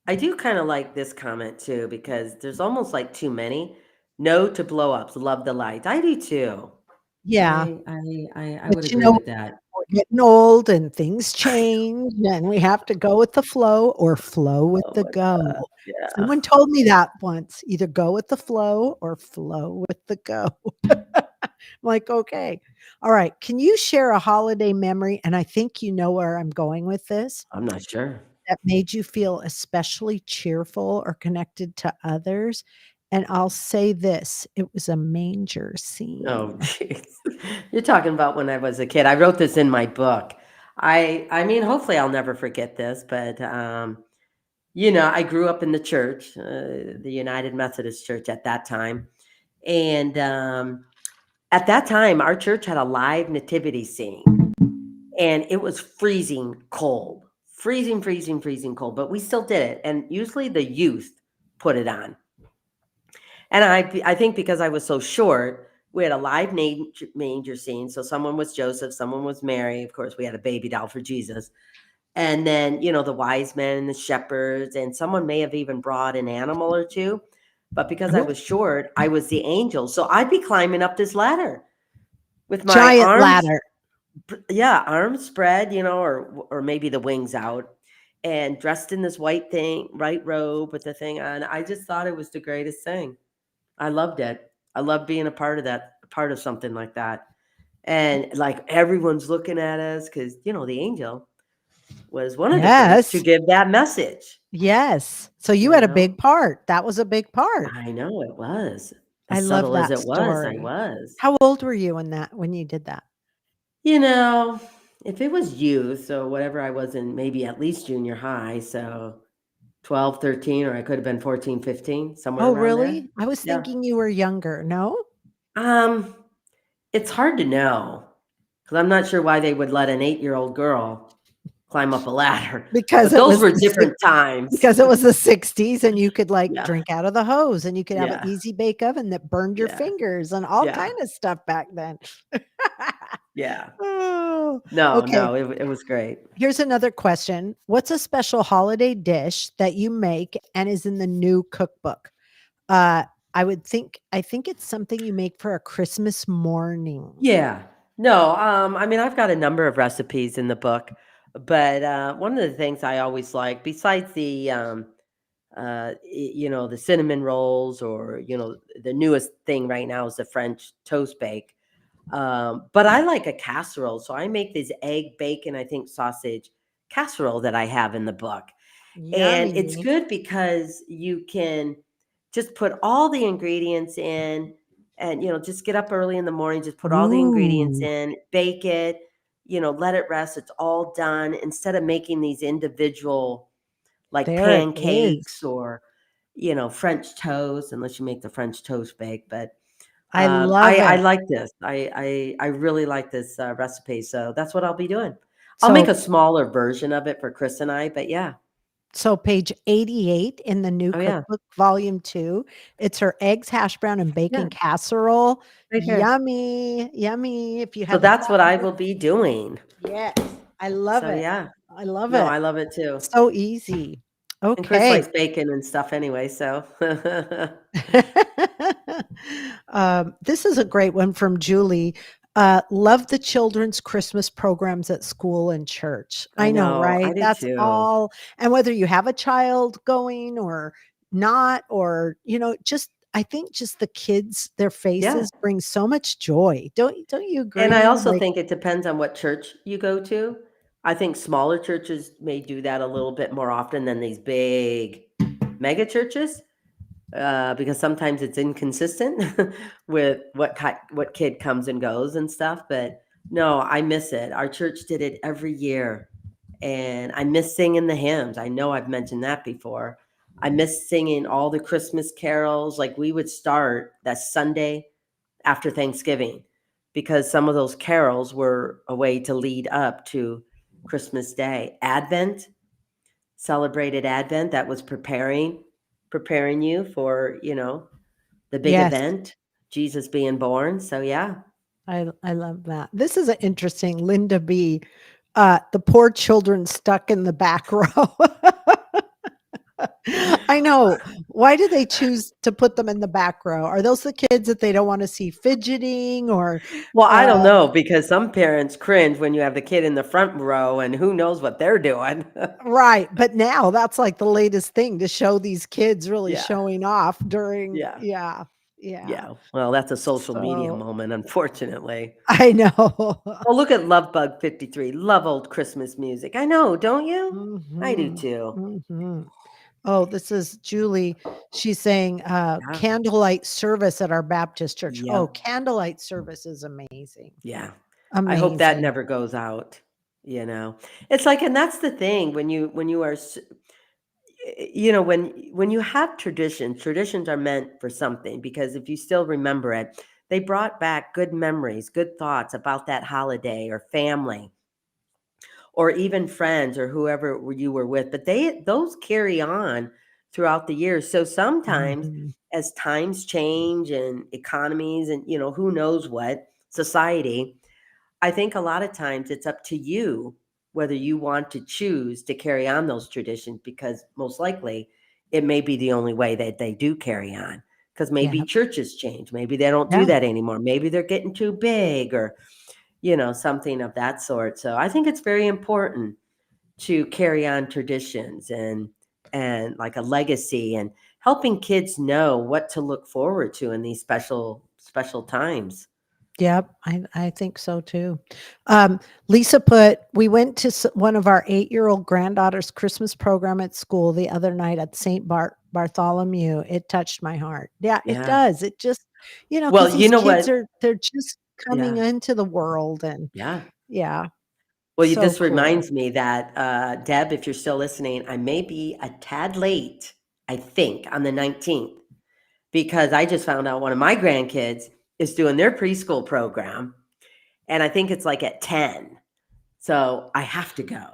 I do kind of like this comment too because there's almost like too many. No to blow ups, love the light. I do too. Yeah, I would but, agree with that. we're getting old and things change, and we have to go with the flow or flow with Oh the my go. god, yeah. Someone told me that once, either go with the flow or flow with the go. I'm like, "Okay. All right. Can you share a holiday memory," and I think you know where I'm going with this, I'm not sure. "that made you feel especially cheerful or connected to others?" And I'll say this, it was a manger Oh, scene. jeez. You're talking about when I was a kid. I wrote this in my book. I mean, hopefully I'll never forget this, but, I grew up in the church, the United Methodist Church at that time, and, at that time, our church had a live nativity scene, and it was freezing cold. Freezing, freezing, freezing cold, but we still did it, and usually the youth put it on. And I think because I was so short, we had a live manger scene. So someone was Joseph, someone was Mary. Of course, we had a baby doll for Jesus. And then, the wise men and the shepherds, and someone may have even brought an animal or two. But because I Oh, was short, I was the angel. So I'd be climbing up this ladder with my giant arms, ladder. yeah, arms spread, or maybe the wings out, and dressed in this white robe with the thing on. I just thought it was the greatest thing. I loved it. I loved being a part of something like that. And like everyone's looking at us because, the angel was one of the things to Yes. give that message, Yes. So you you had a know? big part. That was a big part. I know it was. I As love subtle as that it was, I story. was. How old were you when you did that? You know, if it was youth, so whatever I was in, maybe at least junior high, so 12, 13, or I could have been 14, 15, somewhere Oh, around there. really? I was Yeah. thinking you were younger. No? Um, it's hard to know because I'm not sure why they would let an 8-year-old girl climb up a ladder, Because but it those was were the six different times. because it was the '60s and you could, like, Yeah, drink out of the hose and you could have an yeah, easy bake oven that burned your yeah, fingers and all yeah, kind of stuff back then. yeah. Oh, No, okay. no, it was great. Here's another question. What's a special holiday dish that you make and is in the new cookbook? Uh, I think it's something you make for a Christmas morning. Yeah. No, I mean, I've got a number of recipes in the book, but, one of the things I always like, besides the cinnamon rolls or, the newest thing right now is the French toast bake. But I like a casserole, so I make this egg, bacon, I think sausage casserole that I have in the book. And it's Yummy. good because you can just put all the ingredients in and, just get up early in the morning, just put all the ingredients Ooh, in, bake it, let it rest. It's all done instead of making these individual like there it is. pancakes or, French toast, unless you make the French toast bake. But I love I it. like this. I really like this recipe. So that's what I'll be doing. I'll make So a smaller version of it for Chris and I, but yeah. So page 88 in the new Oh, yeah. cookbook, volume 2, it's her eggs, hash brown, and Yeah, bacon casserole. right here. Yummy, yummy. If you So haven't that's what gotten I her, will be doing. yes, I love So, it. yeah. I love No, it. I love it too. So easy. And Chris Okay. likes bacon and stuff anyway, so This is a great one from Julie. Love the children's Christmas programs at school and church. I I know, know, right? I do That's too. all. And whether you have a child going or not, or, just, I think just the kids, their Yeah. faces bring so much joy. Don't you And I agree? also Like, think it depends on what church you go to. I think smaller churches may do that a little bit more often than these big mega churches, because sometimes it's inconsistent with what kid comes and goes and stuff. But no, I miss it. Our church did it every year, and I miss singing the hymns. I know I've mentioned that before. I miss singing all the Christmas carols. Like we would start that Sunday after Thanksgiving because some of those carols were a way to lead up to Christmas Day. Advent, celebrated Advent, that was preparing you for, the big yes, event, Jesus being born. So yeah. I love that. This is an interesting Linda B. The poor children stuck in the back row. I know. Why do they choose to put them in the back row? Are those the kids that they don't wanna see fidgeting or, Well, I don't uh know because some parents cringe when you have the kid in the front row and who knows what they're doing. right, but now that's like the latest thing to show these kids really Yeah. showing off during, Yeah. yeah, yeah. Yeah. Well, that's a social media So moment, unfortunately. I know. Oh, look at Love Bug 53. Love old Christmas music. I know, don't you? I do Mhm, too. mhm. Oh, this is Julie. She's saying, Yeah. candlelight service at our Baptist church. Oh, Yep. candlelight service is amazing. Yeah. I hope that Amazing. never goes out, you know. It's like and that's the thing when you are when you have traditions are meant for something because if you still remember it, they brought back good memories, good thoughts about that holiday or family or even friends or whoever you were with, but those carry on throughout the years. So sometimes Mhm. as times change and economies and who knows what society, I think a lot of times it's up to you whether you want to choose to carry on those traditions because most likely it may be the only way that they do carry on because maybe Yeah, churches change, maybe they don't do yeah. that anymore, maybe they're getting too big or something of that sort. So I think it's very important to carry on traditions and like a legacy and helping kids know what to look forward to in these special times. Yep, I think so too. Um, Lisa put, we went to one of our 8-year-old granddaughter's Christmas program at school the other night at St. Bartholomew. It touched my heart. Yeah, it Yeah. does. It just, Well, because you these know kids what? they're just coming Yeah. into the world and Yeah. yeah, Well, so this cool. reminds me that Deb, if you're still listening, I may be a tad late, I think, on the 19th, because I just found out one of my grandkids is doing their preschool program. And I think it's like at 10. So I have to go.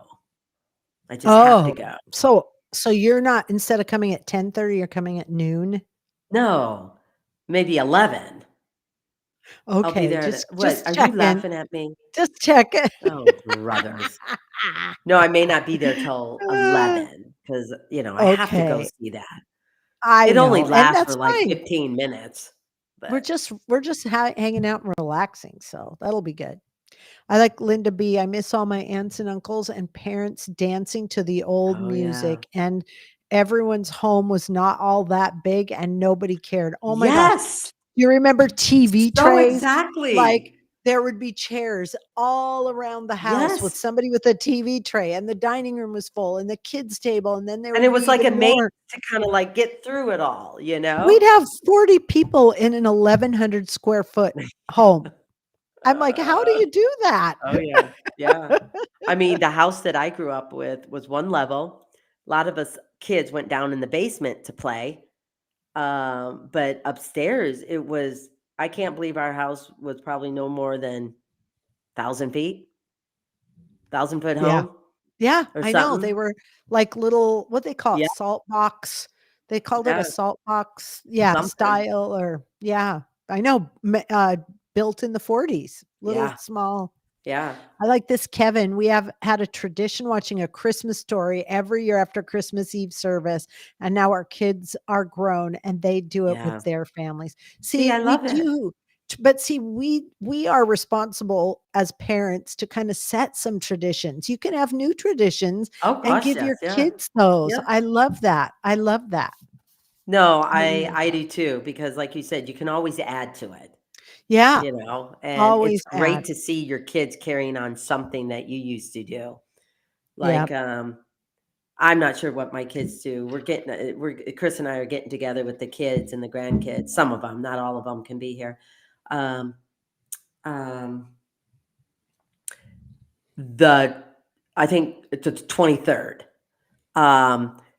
I just have to Oh, go. so you're not, instead of coming at 10:30, you're coming at noon? No, maybe 11. I'll be Okay, there at what? just Are you checking. laughing at me? Just checking. Oh, brothers. No, I may not be there till Uh, 11 because, I have to go okay. see that. I It only know, and lasts for that's like fine. 15 minutes, We're but just we're just hanging out and relaxing, so that'll be good. I like Linda B. I miss all my aunts and uncles and parents dancing to the old oh, yeah. music, and everyone's home was not all that big and nobody cared. Oh my gosh. Yes. You remember TV So trays? Like, exactly. there would be chairs all around the house with Yes. somebody with a TV tray, and the dining room was full, and the kids' table, and then there And would it be was like even amazing more. to kinda, like, get through it all, you We'd know? have 40 people in an 1,100 square foot home. I'm like, "How do Uh, you do that?" oh, yeah. Yeah. I mean, the house that I grew up with was 1 level. A lot of us kids went down in the basement to play, but upstairs, it was I can't believe our house was probably no more than 1,000 feet, 1,000-foot Yeah, home. Yeah, or I know. They something. were like little, what they call it, Yeah, salt box. They called it a yeah, salt box, yeah, something. style or yeah. I know, built in the 40s, little Yeah, small. yeah, I like this, Kevin. We have had a tradition watching a Christmas Story every year after Christmas Eve service, and now our kids are grown and they do it with yeah. their families. See, See, I we love it. do, but see, we are responsible as parents to kind of set some traditions. You can have new traditions Oh and gosh, give yes, your yeah. kids those. Yep. I love that. I love that. No, I I love I that. do too, because like you said, you can always add to it, Yeah, and it's always great add. to see your kids carrying on something that you used to do. Yeah. Like, I'm not sure what my kids do. We're Chris and I are getting together with the kids and the grandkids. Some of them, not all of them, can be here. Um, um, the I think it's the 23rd.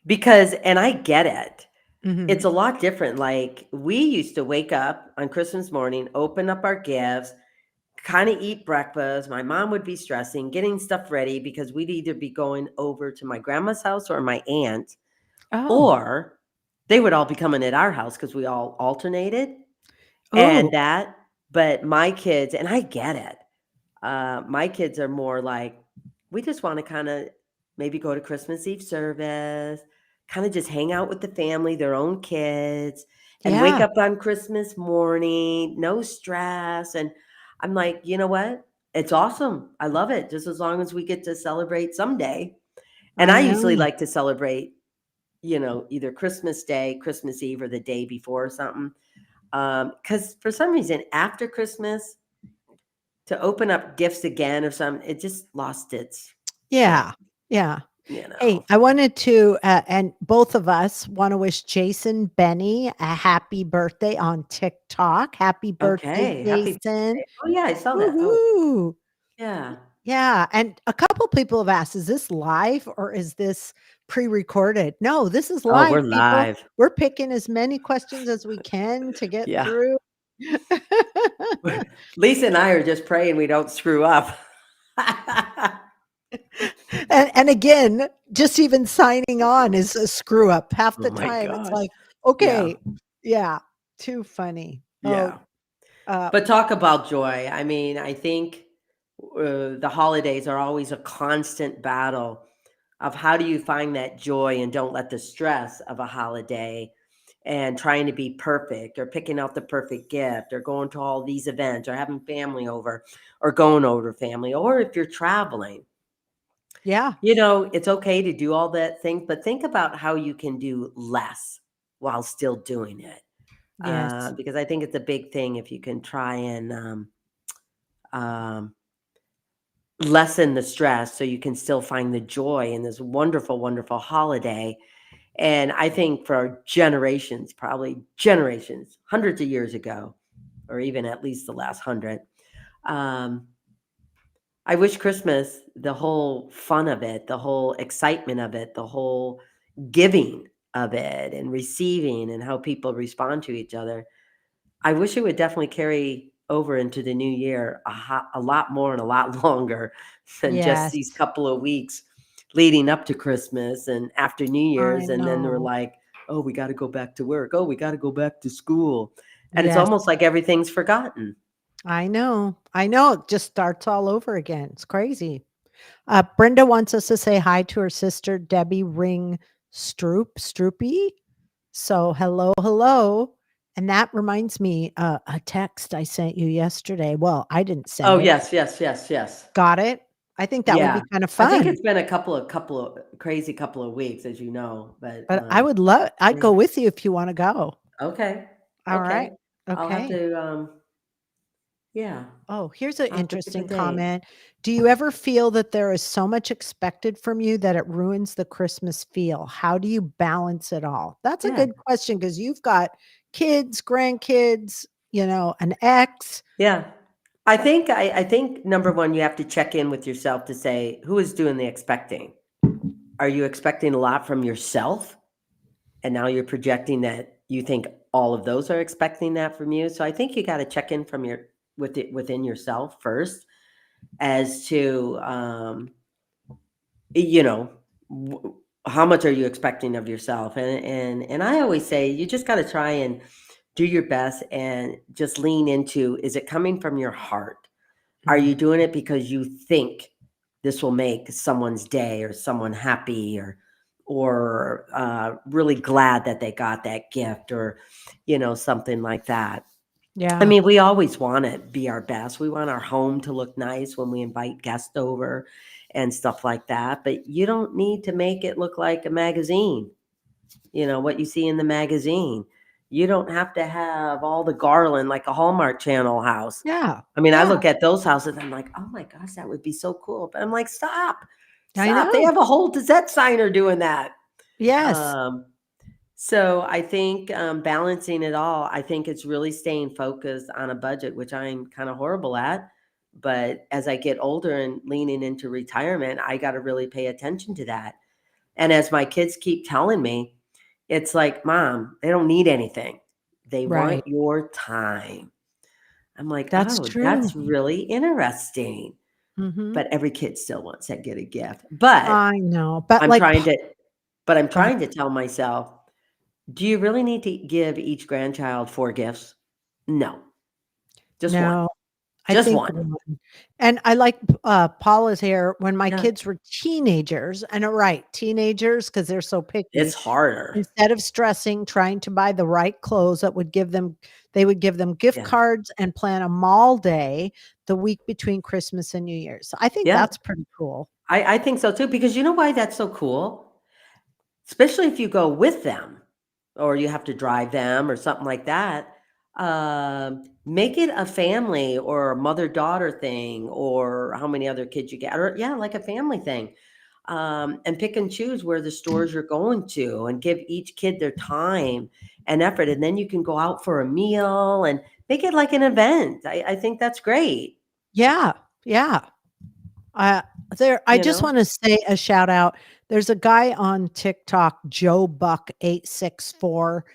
Because and I get it. Hmm. It's a lot different. Like we used to wake up on Christmas morning, open up our gifts, kind of eat breakfast. My mom would be stressing, getting stuff ready because we'd either be going over to my grandma's house or my aunt, Oh, or they would all be coming at our house because we all alternated. And oh, that, but my kids, and I get it. My kids are more like, we just want to kind of maybe go to Christmas Eve service, kind of just hang out with the family, their own kids, and wake yeah, up on Christmas morning, no stress. And I'm like, you know what? It's awesome. I love it. Just as long as we get to celebrate someday. And I I usually know. like to celebrate, either Christmas Day, Christmas Eve, or the day before or something. Because for some reason, after Christmas, to open up gifts again or something, it just lost its thing, Yeah, yeah. you Hey, know? I wanted to, and both of us want to wish Jason Benny a happy birthday on TikTok. Happy birthday, Okay, happy Jason. birthday. Oh, yeah, I saw that. Oh, Woohoo. yeah. Yeah. And a couple people have asked, is this live or is this pre recorded? No, this is Oh, live, we're people. live. We're picking as many questions as we can to get Yeah. through. Lisa and I are just praying we don't screw up. And again, just even signing on is a screw up. Half Oh the my time it's gosh. like, Yeah, okay, yeah, too funny. Oh, yeah. uh, But talk about joy. I mean, I think, the holidays are always a constant battle of how do you find that joy and don't let the stress of a holiday and trying to be perfect or picking out the perfect gift or going to all these events or having family over or going over to family, or if you're traveling, yeah, it's okay to do all that things, but think about how you can do less while still doing it. yes, Because I think it's a big thing if you can try and, um, lessen the stress so you can still find the joy in this wonderful, wonderful holiday. And I think for generations, probably generations, hundreds of years ago, or even at least the last 100, um, I wish Christmas, the whole fun of it, the whole excitement of it, the whole giving of it and receiving and how people respond to each other, I wish it would definitely carry over into the new year a lot more and a lot longer than just yes, these couple of weeks leading up to Christmas and after New I Year's. And then they're know. like, oh, we got to go back to work. Oh, we got to go back to school. And it's Yes, almost like everything's forgotten. I know. I know. It just starts all over again. It's crazy. Brenda wants us to say hi to her sister, Debbie Stroopy. So hello, hello. And that reminds me, a text I sent you yesterday. Well, I didn't Oh, send it. yes, yes, yes, yes. Got it? I think that would Yeah. be kind of I think fun, it's been a couple of crazy couple of weeks, as you know, but, but I would love I'd yeah. go with you if you wanna go. Okay. All right. Okay. I'll have Okay. to, yeah, Oh, here's an I'll have to pick a interesting date. comment. Do you ever feel that there is so much expected from you that it ruins the Christmas feel? How do you balance it all? That's a Yeah. good question because 'cause you've got kids, grandkids, an ex. Yeah. I think number 1, you have to check in with yourself to say, who is doing the expecting? Are you expecting a lot from yourself? And now you're projecting that you think all of those are expecting that from you. So I think you got to check in from your within yourself first as to, you know, w- how much are you expecting of yourself? And I always say you just got to try and do your best and just lean into, is it coming from your heart? Are Mm. you doing it because you think this will make someone's day or someone happy or really glad that they got that gift or something like that? I Yeah. mean, we always want to be our best. We want our home to look nice when we invite guests over and stuff like that. But you don't need to make it look like a magazine, what you see in the magazine. You don't have to have all the garland like a Hallmark Channel house. Yeah. I mean, I Yeah. look at those houses, I'm like, oh my gosh, that would be so cool. But I'm like, stop, I stop. They know. have a whole Gazette signer doing that. Yes. Um, so I think balancing it all, I think it's really staying focused on a budget, which I'm kind of horrible at. But as I get older and leaning into retirement, I got to really pay attention to that. And as my kids keep telling me, it's like, Mom, they don't need anything. They want Right. your time. I'm like, That's oh, true. that's really interesting. Mhm. But every kid still wants to get a gift. But I know, but, I'm like, trying to but I'm go ahead. trying to tell myself, do you really need to give each grandchild 4 gifts? No, just 1. No, I Just think 1. 1. And I like, Paula's hair when my Yeah, kids were teenagers, and right, teenagers because 'cause they're so it's picky. harder. Instead of stressing trying to buy the right clothes that would give them they would give them gift Yeah. cards and plan a mall day the week between Christmas and New Year's. So I think Yeah, that's pretty cool. I think so too, because you know why that's so cool? Especially if you go with them or you have to drive them or something like that. Make it a family or a mother-daughter thing or how many other kids you get or yeah, like a family thing. And pick and choose where the stores you're going to and give each kid their time and effort. And then you can go out for a meal and make it like an event. I think that's great, Yeah, yeah. Uh, I you just know? wanna say a shout out. There's a guy on TikTok, Joe Buck 864,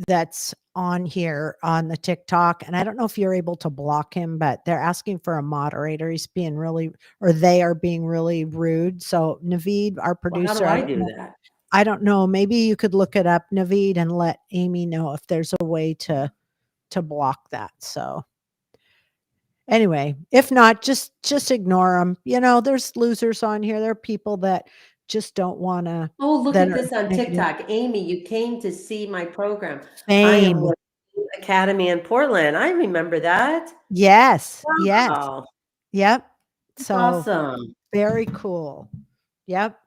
that's on here on the TikTok, and I don't know if you're able to block him, but they're asking for a moderator. He's being really or they are being really rude. So, Naveed, our Well, how do producer, I do that? I don't know, maybe you could look it up, Naveed, and let Amy know if there's a way to block that. So anyway, if not, just ignore them. There's losers on here. There are people that just don't wanna Oh, look that at are this on negative. TikTok. Amy, you came to see my program. I am Fame. with Academy in Portland. I remember that. Yes, yes. Wow, Yep. that's So, awesome. very cool. Yep.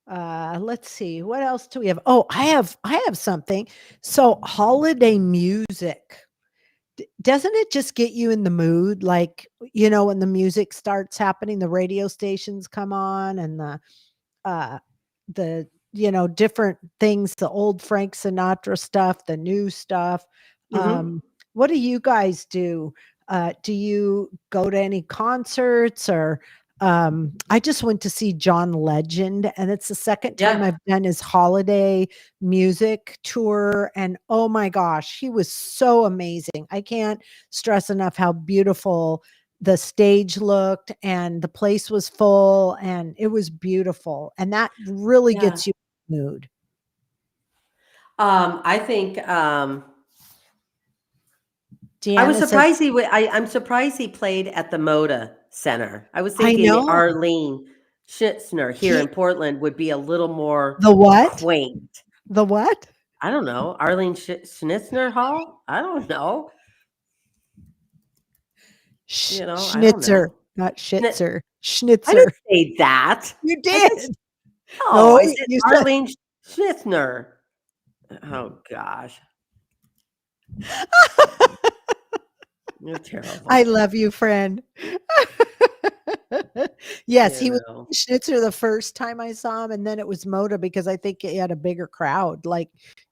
Let's see, what else do we have? Oh, I have something. So, holiday music. Doesn't it just get you in the mood? Like, when the music starts happening, the radio stations come on and uh different things, the old Frank Sinatra stuff, the new stuff. Mhm. What do you guys do? Do you go to any concerts or I just went to see John Legend, and it's the second time Yeah, I've done his holiday music tour, and oh my gosh, he was so amazing. I can't stress enough how beautiful the stage looked, and the place was full, and it was beautiful, and that really yeah. gets you in the mood. I think, I was Deanna says, surprised I'm surprised he played at the Moda Center. I was "I thinking the know." Arlene Schnitzner here in He Portland would be a little more the what? quaint. The what? I don't know, Arlene Schnitzner Hall? I don't know, I don't Schnitzer, know. not Schni Schitzer. I didn't Schnitzer. say that. You I said did. no, No, I said you said Arlene Schnitzner. Oh gosh, you're I terrible, love you, friend. Yes, you he was know. Schnitzer the first time I saw him, and then it was Moda because I think he had a bigger crowd, like,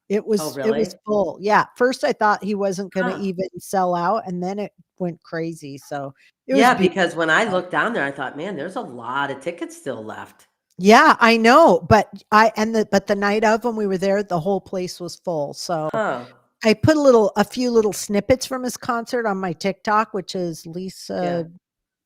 Oh, it really? was full. Yeah, first I thought he wasn't gonna Huh. even sell out, and then it went crazy, so it was Yeah, beautiful. because when I looked down there, I thought, "Man, there's a lot of tickets still left." Yeah, I know, but the night of when we were there, the whole place was full, so Huh. I put a few little snippets from his concert on my TikTok, which is Yeah. Lisa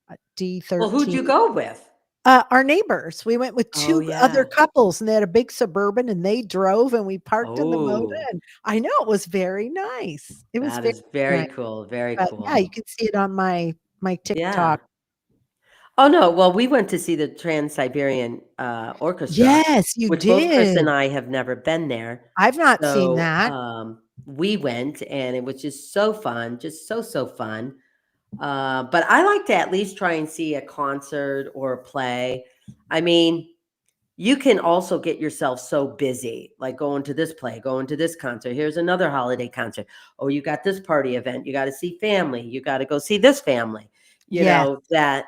Well, who'd D13. you go with? Our neighbors. We went with Oh, 2 other yeah. couples, and they had a big Suburban, and they drove, and we parked in the Moda, Oh, and I know it was very nice. It was that very is very nice, cool, very but yeah, you cool. can see it on my Yeah. TikTok. Oh, no, well, we went to see the Trans-Siberian, Orchestra, Yes, you which both Chris and did. I have never been there. I've not seen So, that. we went, and it was just so fun, just so, so fun. But I like to at least try and see a concert or a play. I mean, you can also get yourself so busy, like going to this play, going to this concert. Here's another holiday concert. Oh, you got this party event. You got to see family. You got to go see this family. Yes, That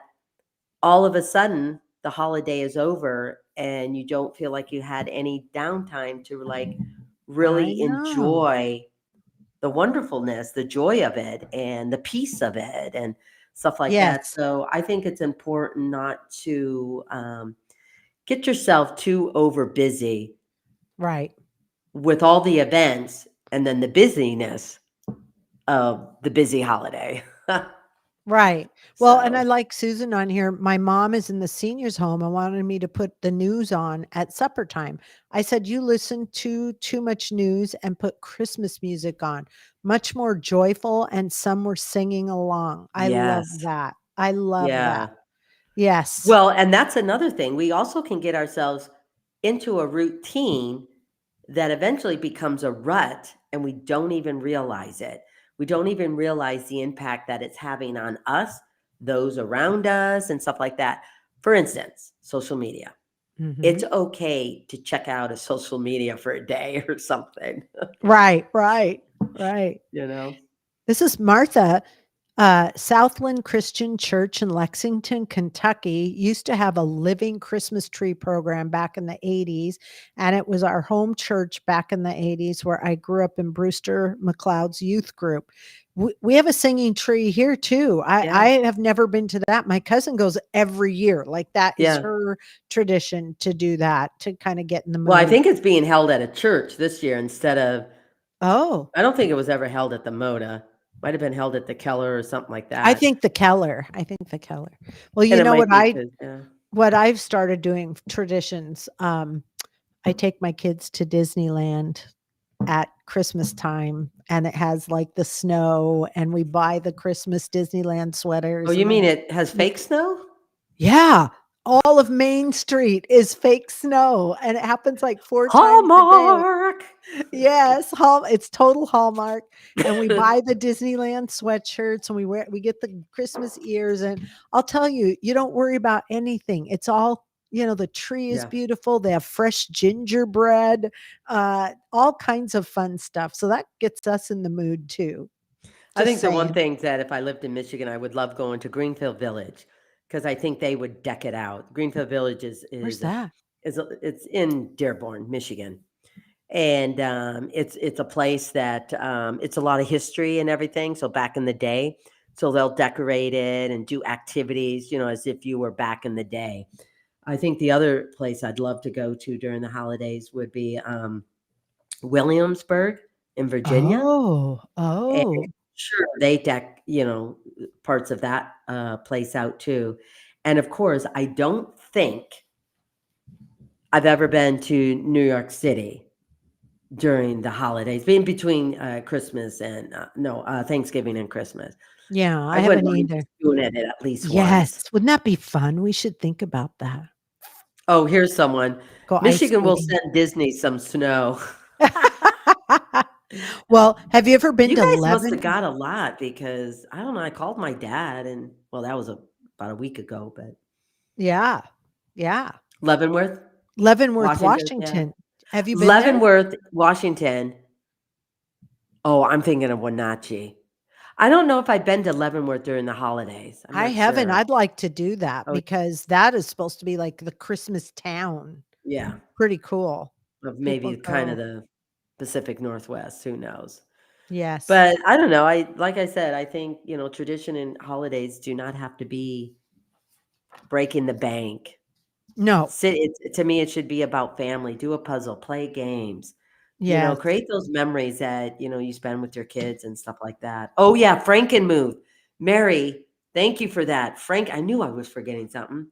all of a sudden the holiday is over and you don't feel like you had any downtime to like I really know. enjoy the wonderfulness, the joy of it, and the peace of it, and stuff like that. Yes, So I think it's important not to get yourself too over busy right. with all the events and then the busyness of the busy holiday. Right. Well, and I So, like Susan on here. My mom is in the seniors home and wanted me to put the news on at supper time. I said, "You listen to too much news and put Christmas music on, much more joyful." And some were singing along. I love yes. that. I love that. Yeah. Yes. Well, and that's another thing. We also can get ourselves into a routine that eventually becomes a rut and we don't even realize it. We don't even realize the impact that it's having on us, those around us, and stuff like that. For instance, social media. It's Mhm. okay to check out a social media for a day or something, Right, right, right. you know? This is Martha. Southland Christian Church in Lexington, Kentucky used to have a living Christmas tree program back in the 80s. And it was our home church back in the 80s where I grew up in Brewster McLeod's youth group. We have a singing tree here too. I Yeah. have never been to that. My cousin goes every year. Like that is Yeah. her tradition to do that, to kind of get in the Well, I mood. think it's being held at a church this year instead of, Oh, I don't think it was ever held at the Moda. Might have been held at the Keller or something like I that. think the Keller. I think the Keller. Well, And you it know might what be I because, yeah. what I've started doing traditions, I take my kids to Disneyland at Christmas time, and it has, like, the snow, and we buy the Christmas Disneyland Oh, sweaters, you and then mean it has we fake snow? Yeah, all of Main Street is fake snow, and it happens, like, 4 times a day. Hallmark. Yes, it's total Hallmark, and we buy the Disneyland sweatshirts, and we get the Christmas ears, and I'll tell you, you don't worry about anything. It's all the tree is Yeah. beautiful, they have fresh gingerbread, all kinds of fun stuff, so that gets us in the mood too. I Just think the one saying. thing that if I lived in Michigan, I would love going to Greenfield Village because I think they would deck it out. Greenfield Village Where's that? it's in Dearborn, Michigan. And it's a place that it's a lot of history and everything. So back in the day, so they'll decorate it and do activities, as if you were back in the day. I think the other place I'd love to go to during the holidays would be Williamsburg in Virginia. Oh, And oh. sure, they deck, parts of that place out too. And of course, I don't think I've ever been to New York City during the holidays, in between Christmas and no, Thanksgiving and Christmas. Yeah, I I wouldn't haven't mind either. just doing it at least once. Yes, wouldn't that be fun? We should think about that. Oh, here's someone. Go ice Michigan will skating. send Disney some snow. Well, have you ever been You to guys must have Leavenworth? got a lot because I don't know. I called my dad, and well, that was about a week ago, but Yeah, yeah. Leavenworth, Leavenworth, Washington, yeah. Washington. Have you been there? Leavenworth, Washington. Oh, I'm thinking of Wenatchee. I don't know if I've been to Leavenworth during the holidays. I'm I not haven't. sure. I'd like to do that Oh, because that is supposed to be like the Christmas town. yeah. Pretty cool. Of People maybe kind of go. the Pacific Northwest, who knows? Yes. But I don't know. Like I said, I think, tradition and holidays do not have to be breaking the bank. No. To me, it should be about family. Do a puzzle, play games, Yes. create those memories that, you spend with your kids and stuff like that. Oh yeah, Frankenmuth. Mary, thank you for that. I knew I was forgetting something.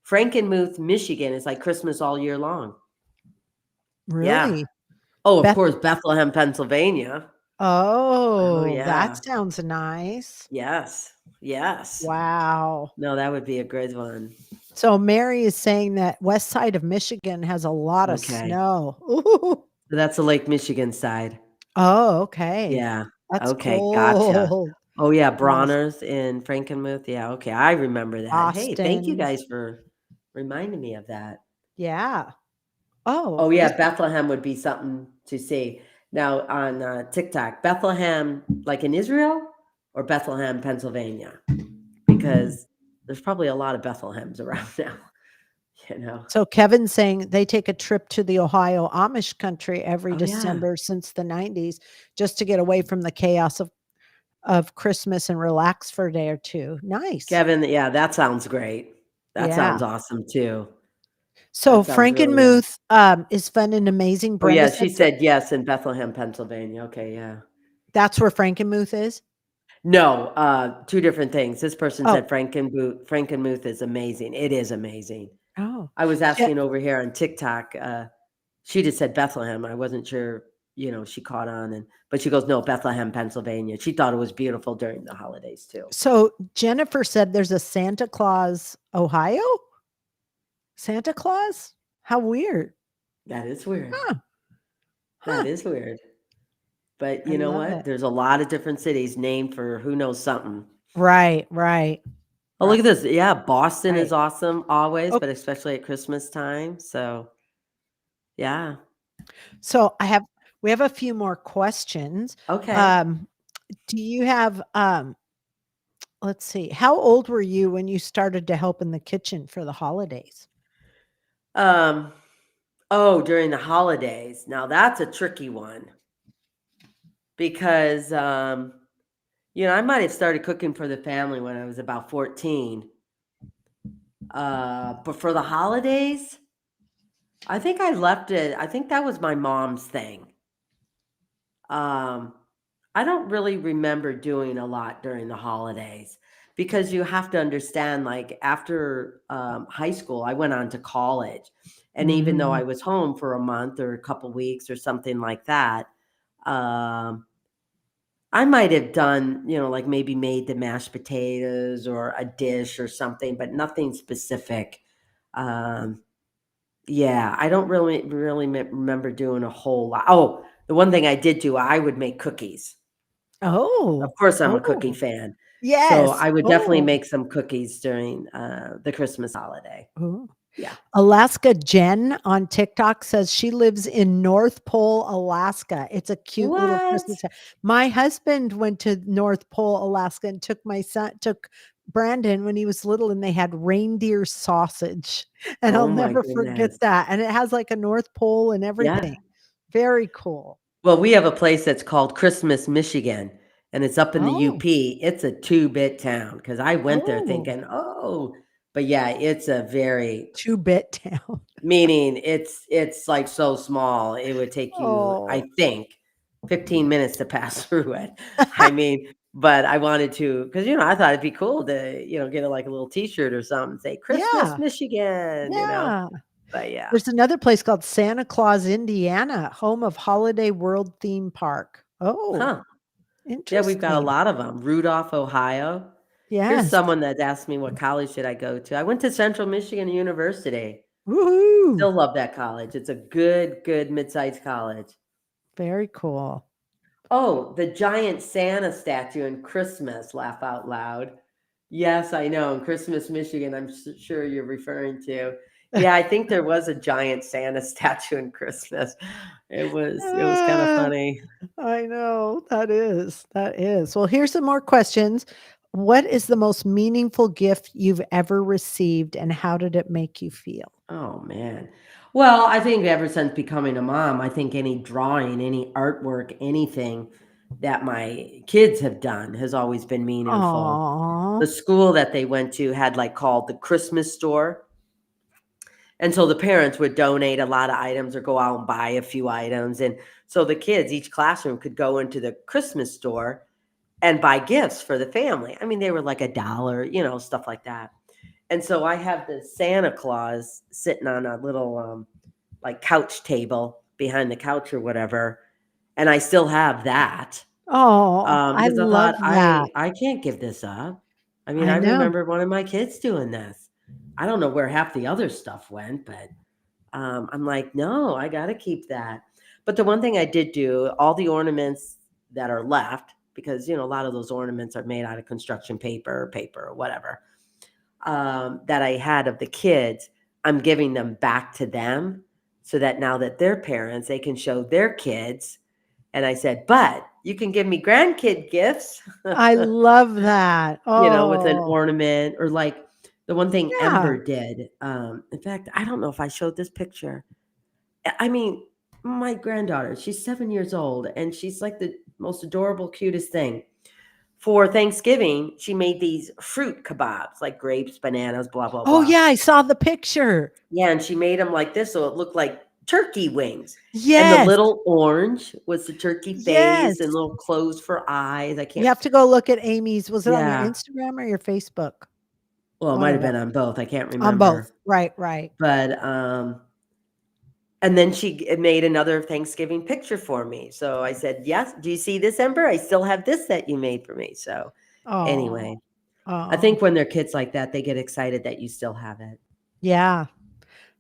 Frankenmuth, Michigan is like Christmas all year long. Yeah. Really? Oh, of Beth course, Bethlehem, Pennsylvania. Oh, Oh, that yeah. sounds nice. Yes. Yes. Wow. No, that would be a good one. So Mary is saying that west side of Michigan has a lot of Okay. snow. Ooh. So that's the Lake Michigan side. Oh, okay. Yeah. That's Okay, gotcha. cold. Oh, yeah, Yes. Bronner's in Frankenmuth. Yeah, okay, I remember that. Hey, thank you Boston. guys for reminding me of that. Yeah. Oh, Oh, this yeah, Bethlehem would be something to see. Now on, TikTok, Bethlehem, like in Israel or Bethlehem, Pennsylvania? Because there's probably a lot of Bethlehems around now, you know? so Kevin's saying they take a trip to the Ohio Amish country every Oh, yeah. December since the 90s just to get away from the chaos of Christmas and relax for a day or two. Nice. Kevin, yeah, that sounds great. That Yeah. sounds awesome too. So That sounds really awesome. Frankenmuth, is fun and amazing. Oh, Brenda yeah, she said so said yes in Bethlehem, Pennsylvania. Okay, yeah. that's where Frankenmuth is? No, 2 different things. This person Oh, said Frankenmuth is amazing. It is amazing. oh. I was Je asking over here on TikTok, she just said Bethlehem. I wasn't sure, she caught on but she goes, "No, Bethlehem, Pennsylvania." She thought it was beautiful during the holidays too. so Jennifer said there's a Santa Claus, Ohio? Santa Claus? How weird. That is weird. Huh, That huh. is weird. But I you know love what? it. There's a lot of different cities named for who knows something. Right, right, Oh, right, look at this. Yeah, Boston is right. awesome always, Oh, but especially at Christmas time. So, yeah. so we have a few more questions. Okay. Um, do you have, let's see, how old were you when you started to help in the kitchen for the holidays? Um, oh, during the holidays. Now that's a tricky one because I might have started cooking for the family when I was about 14. But for the holidays, I think I left it. I think that was my mom's thing. Um, I don't really remember doing a lot during the holidays because you have to understand, like after high school, I went on to college. And even though Mhm. I was home for a month or a couple weeks or something like that, um, I might have done, like maybe made the mashed potatoes or a dish or something, but nothing specific. Um, yeah, I don't really remember doing a whole lot. Oh, the one thing I did do, I would make cookies. Of Oh, course, I'm a cookie oh, fan. So yes. I would definitely Oh, make some cookies during, the Christmas holiday. oh. Yeah. Alaska Jen on TikTok says she lives in North Pole, Alaska. It's a cute little What? Christmas town. My husband went to North Pole, Alaska, and took Brandon when he was little, and they had reindeer sausage, and I'll Oh my never forget goodness. that. And it has like a North Pole and Yeah. everything. Very cool. Well, we have a place that's called Christmas, Michigan, and it's up in the Oh, UP. It's a two-bit town because I went there oh, thinking, "Oh," but yeah, it's a very two-bit town. meaning it's like so small, it would take you, I Oh, think, 15 minutes to pass through it. I mean, but I wanted to because I thought it'd be cool to, get like a little T-shirt or something, say Christmas, yeah, Michigan. yeah. But yeah. There's another place called Santa Claus, Indiana, home of Holiday World Theme Park. Oh, Huh. Yeah, we've got a interesting. lot of them. Rudolph, Ohio. Here's Yes. someone that asked me what college should I go to. I went to Central Michigan University. Woohoo. Still love that college. It's a good mid-sized college. Very cool. Oh, the giant Santa statue in Christmas, laugh out loud. Yes, I know. In Christmas, Michigan, I'm sure you're referring to. Yeah, I think there was a giant Santa statue in Christmas. It was kind of Ah, funny. I know. That is. That is. Well, here's some more questions. What is the most meaningful gift you've ever received and how did it make you feel? Oh man. Well, I think ever since becoming a mom, I think any drawing, any artwork, anything that my kids have done has always been meaningful. Aw. The school that they went to had like called the Christmas store. And so the parents would donate a lot of items or go out and buy a few items. And so the kids, each classroom could go into the Christmas store and buy gifts for the family. I mean, they were like $1, stuff like that. And so I have the Santa Claus sitting on a little like couch table behind the couch or whatever, and I still have that Oh, I because I love thought that. I can't give this up. I mean, I I know. remember one of my kids doing this. I don't know where half the other stuff went, but I'm like, no, I got to keep that. But the one thing I did do, all the ornaments that are left, because a lot of those ornaments are made out of construction paper, or whatever, that I had of the kids, I'm giving them back to them so that now that they're parents, they can show their kids. And I said, but you can give me grandkid gifts, I love that. with an Oh, ornament or like the one thing yeah. Ember did. In fact, I don't know if I showed this picture. I mean, my granddaughter, she's 7 years old and she's like the most adorable, cutest thing. For Thanksgiving, she made these fruit kebabs, like grapes, bananas, blah, blah, Oh, blah. yeah, I saw the picture. Yeah, and she made them like this, so it looked like turkey wings. And the Yes, little orange was the turkey face and yes. little clothes for eyes. I You can't. have to go look at Amy's. Was it on your Yeah. Instagram or your Facebook? Well, it One might of have them. been on both. I can't On both. remember. Right, right. But and then she made another Thanksgiving picture for me. So I said, "Yes, do you see this, Ember? I still have this that you made for me." So Oh, anyway, I oh, think when they're kids like that, they get excited that you still have it. yeah.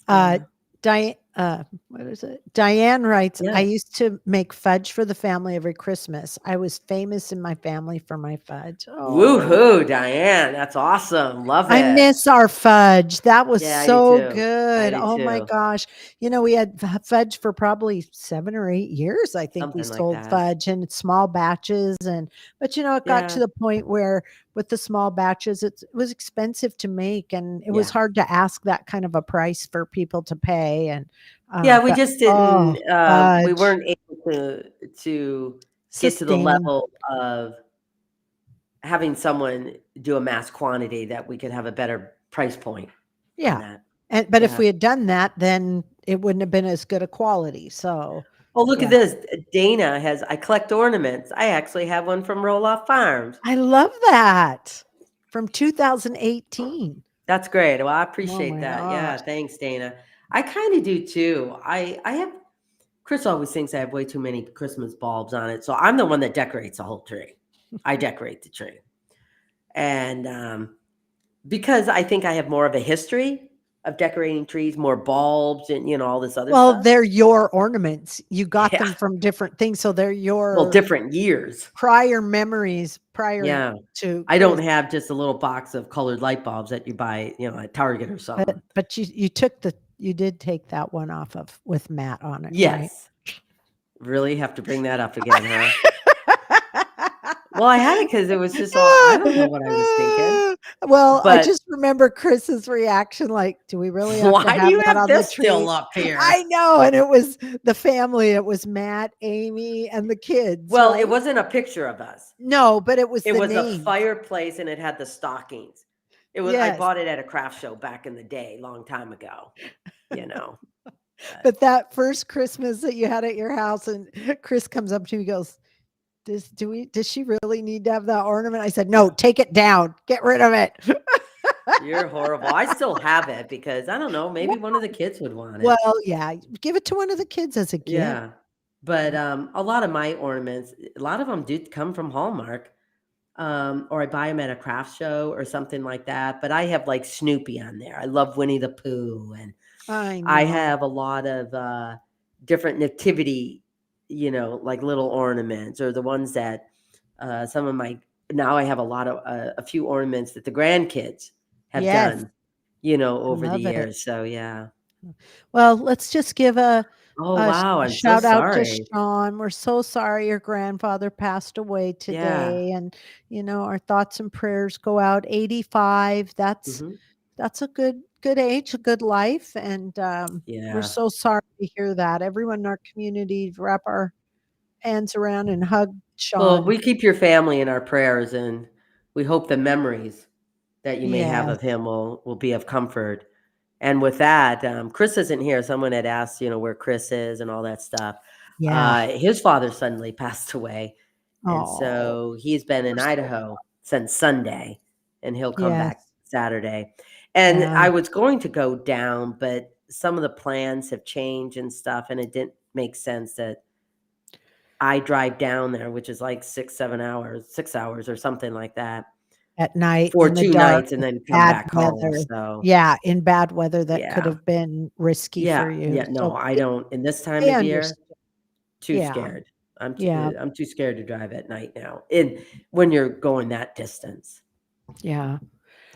Uh, Yeah. What is it? Diane writes, I Yeah. used to make fudge for the family every Christmas. I was famous in my family for my fudge. Oh, Woohoo, Diane. That's awesome. Love I it. miss our fudge. That was Yeah, I do so too. I good. do Oh my too. gosh. We had fudge for probably 7 or 8 years. I think we Something like sold that. fudge in small batches, but it got to Yeah. the point where with the small batches it was expensive to make, and it was Yeah. hard to ask that kind of a price for people to pay, and Yeah, we but just oh, didn't we fudge, weren't able to get to the sustain. level of having someone do a mass quantity that we could have a better price point on Yeah. that. But if Yeah. we had done that, then it wouldn't have been as good a quality. So, Oh, look at yeah. this. Dana has I collect ornaments. I actually have one from Roloff Farms. I love that. From 2018. That's great. Well, I Oh appreciate my that. gosh. Yeah, thanks, Dana. I kind of do too. I have Chris always thinks I have way too many Christmas bulbs on it, so I'm the one that decorates the whole tree. I decorate the tree, and because I think I have more of a history of decorating trees, more bulbs, and all this other Well, stuff. they're your ornaments. You got Yeah, them from different things, so they're well, your different years. prior memories prior Yeah, to I don't Chris. have just a little box of colored light bulbs that you buy, at Target or something. But you did take that one off of with Matt on it, right? Yes, really have to bring that up again, huh? Well, I had it because it was just all. I don't know what I was thinking, Well, I but just remember Chris's reaction, like, "Do we really have to why do have you that have on the this still tree?" up here? I know, and it was the family. It was Matt, Amy, and the kids, Well, it right? wasn't a picture of us. No, but it was It the was a names. fireplace and it had the stockings. I Yes, bought it at a craft show back in the day, long time ago, you know. But but that first Christmas that you had at your house, and Chris comes up to me, and goes, Does she really need to have that ornament?" I said, "No, take it down. Get rid of it." you're horrible. I still have it because I don't know, maybe one of the kids would want it. Well, yeah, give it to one of the kids as a gift. Yeah. But a lot of my ornaments, a lot of them do come from Hallmark. Or I buy them at a craft show or something like that. But I have like Snoopy on there. I love Winnie the Pooh, and I I know. have a lot of different nativity, like little ornaments or the ones that some of my now I have a lot of a few ornaments that the grandkids have Yes, done, I over the love it. years. So yeah. Well, let's just give Oh wow, a I'm so shout out to sorry. Sean. We're so sorry your grandfather passed away Yeah. today, and our thoughts and prayers go out. 85. Hmm. That's a good age, a good life, and we're Yeah. so sorry to hear that. Everyone in our community wrap our hands around and hug Well, Sean. we keep your family in our prayers, and we hope the memories that you may have of Yes. him will be of comfort. And with that, Chris isn't here. Someone had asked, where Chris is and all that stuff. Yeah. His father suddenly passed away, and Oh, so he's been we're in so Idaho since Sunday, and he'll come back yes. Saturday. And Yeah. I was going to go down, but some of the plans have changed and stuff, and it didn't make sense that I drive down there, which is like 6, 7 hours, 6 hours or something like that At night for in the 2 dark nights and with then come bad back home. weather. So Yeah, in bad weather that could yeah. have been risky for Yeah. you. Yeah. So No, I don't. In this time I of year, understand. too Yeah, scared. yeah, I'm too scared to drive at night now. And when you're going that distance, yeah.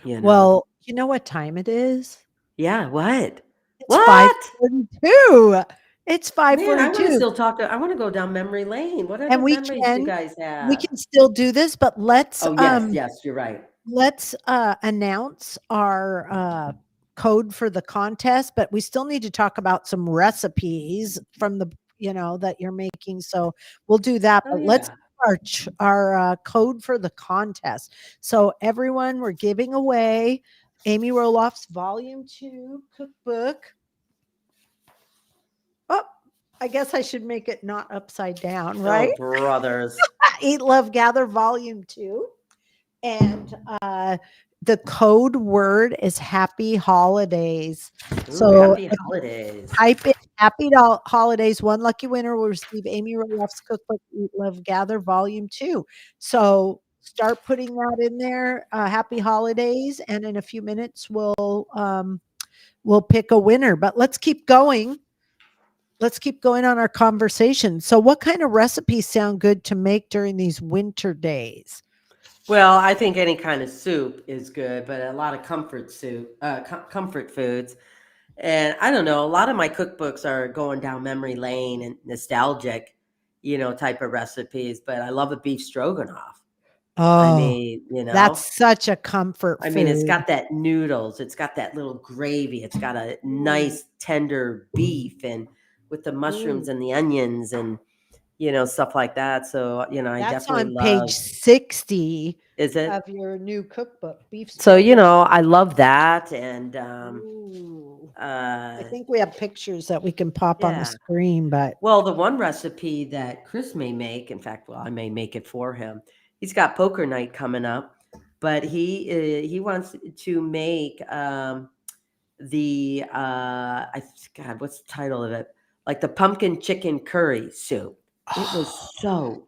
you know. Well, you know what time it is? Yeah, what? It's What? 5:42. It's Man, I want to 5:42, still talk to I want to go down memory lane. What and other memories do you guys we have? can still do this, but Oh, yes, yes, you're right. let's announce our code for the contest, but we still need to talk about some recipes from the that you're making. So we'll do that. Oh, But let's yeah. our code for the contest. So everyone, we're giving away Amy Roloff's Volume 2 cookbook. Oh, I guess I should make it not upside down, Oh, right? brothers. Eat, Love, Gather Volume 2. And the code word is happy holidays. Ooh, So happy if you holidays. type in holidays, one lucky winner will receive Amy Roloff's cookbook, Eat, Love, Gather Volume 2. So start putting that in there. Happy holidays. And in a few minutes, we'll pick a winner. But let's keep going. Let's keep going on our conversation. So, what kind of recipes sound good to make during these winter days? Well, I think any kind of soup is good, but a lot of comfort foods. And I don't know, a lot of my cookbooks are going down memory lane and nostalgic, type of recipes, but I love a beef stroganoff. I Oh, mean, that's such a comfort I mean, it's food. got that noodles, it's got that little gravy, it's got a Mm, nice tender beef and with the mm. mushrooms and the onions and stuff like that. So, I That's definitely on page love 60 is of it? your new cookbook, beef So, stroganoff. I love that and Ooh. I uh think we have pictures that we can pop on the yeah. screen, but Well, the one recipe that Chris may make, in fact, well, I may make it for him. He's got poker night coming up, but he wants to make the God, what's the title of it? Like the pumpkin chicken curry soup. It was so